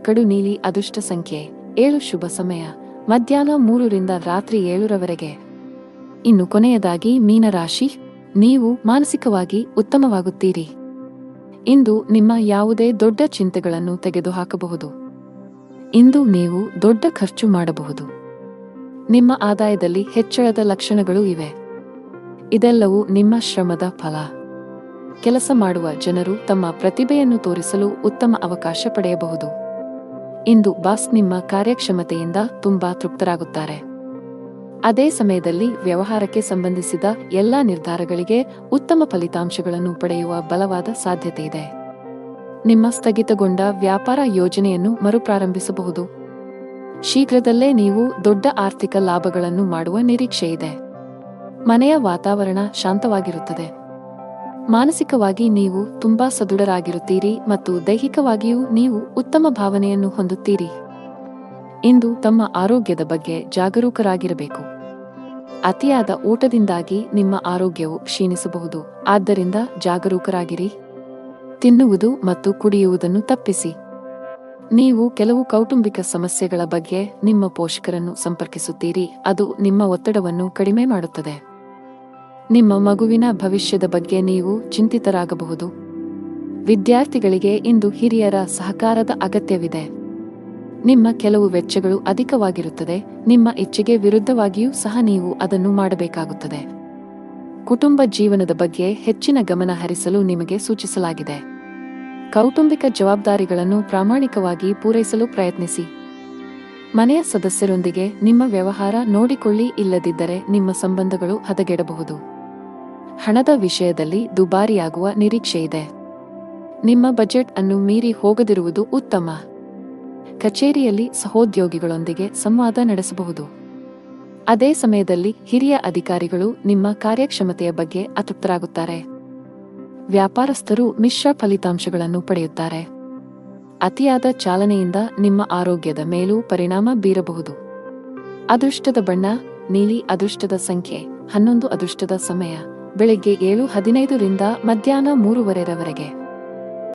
ಕಡು ನೀಲಿ. ಅದೃಷ್ಟ ಸಂಖ್ಯೆ 7. ಶುಭ ಸಮಯ ಮಧ್ಯಾಹ್ನ 3 ರಿಂದ ರಾತ್ರಿ 7 ರವರೆಗೆ. ಇನ್ನು ಕೊನೆಯದಾಗಿ ಮೀನರಾಶಿ, ನೀವು ಮಾನಸಿಕವಾಗಿ ಉತ್ತಮವಾಗುತ್ತೀರಿ. ಇಂದು ನಿಮ್ಮ ಯಾವುದೇ ದೊಡ್ಡ ಚಿಂತೆಗಳನ್ನು ತೆಗೆದುಹಾಕಬಹುದು. ಇಂದು ನೀವು ದೊಡ್ಡ ಖರ್ಚು ಮಾಡಬಹುದು. ನಿಮ್ಮ ಆದಾಯದಲ್ಲಿ ಹೆಚ್ಚಳದ ಲಕ್ಷಣಗಳು ಇವೆ. ಇದೆಲ್ಲವೂ ನಿಮ್ಮ ಶ್ರಮದ ಫಲ. ಕೆಲಸ ಮಾಡುವ ಜನರು ತಮ್ಮ ಪ್ರತಿಭೆಯನ್ನು ತೋರಿಸಲು ಉತ್ತಮ ಅವಕಾಶ ಪಡೆಯಬಹುದು. ಇಂದು ಬಾಸ್ ನಿಮ್ಮ ಕಾರ್ಯಕ್ಷಮತೆಯಿಂದ ತುಂಬಾ ತೃಪ್ತರಾಗುತ್ತಾರೆ. ಅದೇ ಸಮಯದಲ್ಲಿ ವ್ಯವಹಾರಕ್ಕೆ ಸಂಬಂಧಿಸಿದ ಎಲ್ಲಾ ನಿರ್ಧಾರಗಳಿಗೆ ಉತ್ತಮ ಫಲಿತಾಂಶಗಳನ್ನು ಪಡೆಯುವ ಬಲವಾದ ಸಾಧ್ಯತೆಯಿದೆ. ನಿಮ್ಮ ಸ್ಥಗಿತಗೊಂಡ ವ್ಯಾಪಾರ ಯೋಜನೆಯನ್ನು ಮರುಪ್ರಾರಂಭಿಸಬಹುದು. ಶೀಘ್ರದಲ್ಲೇ ನೀವು ದೊಡ್ಡ ಆರ್ಥಿಕ ಲಾಭಗಳನ್ನು ಮಾಡುವ ನಿರೀಕ್ಷೆಯಿದೆ. ಮನೆಯ ವಾತಾವರಣ ಶಾಂತವಾಗಿರುತ್ತದೆ. ಮಾನಸಿಕವಾಗಿ ನೀವು ತುಂಬಾ ಸದೃಢರಾಗಿರುತ್ತೀರಿ ಮತ್ತು ದೈಹಿಕವಾಗಿಯೂ ನೀವು ಉತ್ತಮ ಭಾವನೆಯನ್ನು ಹೊಂದುತ್ತೀರಿ. ಇಂದು ತಮ್ಮ ಆರೋಗ್ಯದ ಬಗ್ಗೆ ಜಾಗರೂಕರಾಗಿರಬೇಕು. ಅತಿಯಾದ ಊಟದಿಂದಾಗಿ ನಿಮ್ಮ ಆರೋಗ್ಯವು ಕ್ಷೀಣಿಸಬಹುದು. ಆದ್ದರಿಂದ ಜಾಗರೂಕರಾಗಿರಿ. ತಿನ್ನುವುದು ಮತ್ತು ಕುಡಿಯುವುದನ್ನು ತಪ್ಪಿಸಿ. ನೀವು ಕೆಲವು ಕೌಟುಂಬಿಕ ಸಮಸ್ಯೆಗಳ ಬಗ್ಗೆ ನಿಮ್ಮ ಪೋಷಕರನ್ನು ಸಂಪರ್ಕಿಸುತ್ತೀರಿ. ಅದು ನಿಮ್ಮ ಒತ್ತಡವನ್ನು ಕಡಿಮೆ ಮಾಡುತ್ತದೆ. ನಿಮ್ಮ ಮಗುವಿನ ಭವಿಷ್ಯದ ಬಗ್ಗೆ ನೀವು ಚಿಂತಿತರಾಗಬಹುದು. ವಿದ್ಯಾರ್ಥಿಗಳಿಗೆ ಇಂದು ಹಿರಿಯರ ಸಹಕಾರದ ಅಗತ್ಯವಿದೆ. ನಿಮ್ಮ ಕೆಲವು ವೆಚ್ಚಗಳು ಅಧಿಕವಾಗಿರುತ್ತದೆ. ನಿಮ್ಮ ಇಚ್ಛೆಗೆ ವಿರುದ್ಧವಾಗಿಯೂ ಸಹ ನೀವು ಅದನ್ನು ಮಾಡಬೇಕಾಗುತ್ತದೆ. ಕುಟುಂಬ ಜೀವನದ ಬಗ್ಗೆ ಹೆಚ್ಚಿನ ಗಮನ ಹರಿಸಲು ನಿಮಗೆ ಸೂಚಿಸಲಾಗಿದೆ. ಕೌಟುಂಬಿಕ ಜವಾಬ್ದಾರಿಗಳನ್ನು ಪ್ರಾಮಾಣಿಕವಾಗಿ ಪೂರೈಸಲು ಪ್ರಯತ್ನಿಸಿ. ಮನೆಯ ಸದಸ್ಯರೊಂದಿಗೆ ನಿಮ್ಮ ವ್ಯವಹಾರ ನೋಡಿಕೊಳ್ಳಿ, ಇಲ್ಲದಿದ್ದರೆ ನಿಮ್ಮ ಸಂಬಂಧಗಳು ಹದಗೆಡಬಹುದು. ಹಣದ ವಿಷಯದಲ್ಲಿ ದುಬಾರಿಯಾಗುವ ನಿರೀಕ್ಷೆಯಿದೆ. ನಿಮ್ಮ ಬಜೆಟ್ ಅನ್ನು ಮೀರಿ ಹೋಗದಿರುವುದು ಉತ್ತಮ. ಕಚೇರಿಯಲ್ಲಿ ಸಹೋದ್ಯೋಗಿಗಳೊಂದಿಗೆ ಸಂವಾದ ನಡೆಸಬಹುದು. ಅದೇ ಸಮಯದಲ್ಲಿ ಹಿರಿಯ ಅಧಿಕಾರಿಗಳು ನಿಮ್ಮ ಕಾರ್ಯಕ್ಷಮತೆಯ ಬಗ್ಗೆ ಅತೃಪ್ತರಾಗುತ್ತಾರೆ. ವ್ಯಾಪಾರಸ್ಥರು ಮಿಶ್ರ ಫಲಿತಾಂಶಗಳನ್ನು ಪಡೆಯುತ್ತಾರೆ. ಅತಿಯಾದ ಚಾಲನೆಯಿಂದ ನಿಮ್ಮ ಆರೋಗ್ಯದ ಮೇಲೂ ಪರಿಣಾಮ ಬೀರಬಹುದು. ಅದೃಷ್ಟದ ಬಣ್ಣ ನೀಲಿ. ಅದೃಷ್ಟದ ಸಂಖ್ಯೆ 11. ಅದೃಷ್ಟದ ಸಮಯ ಬೆಳಿಗ್ಗೆ 7:15 ರಿಂದ ಮಧ್ಯಾಹ್ನ 3:15 ರವರೆಗೆ.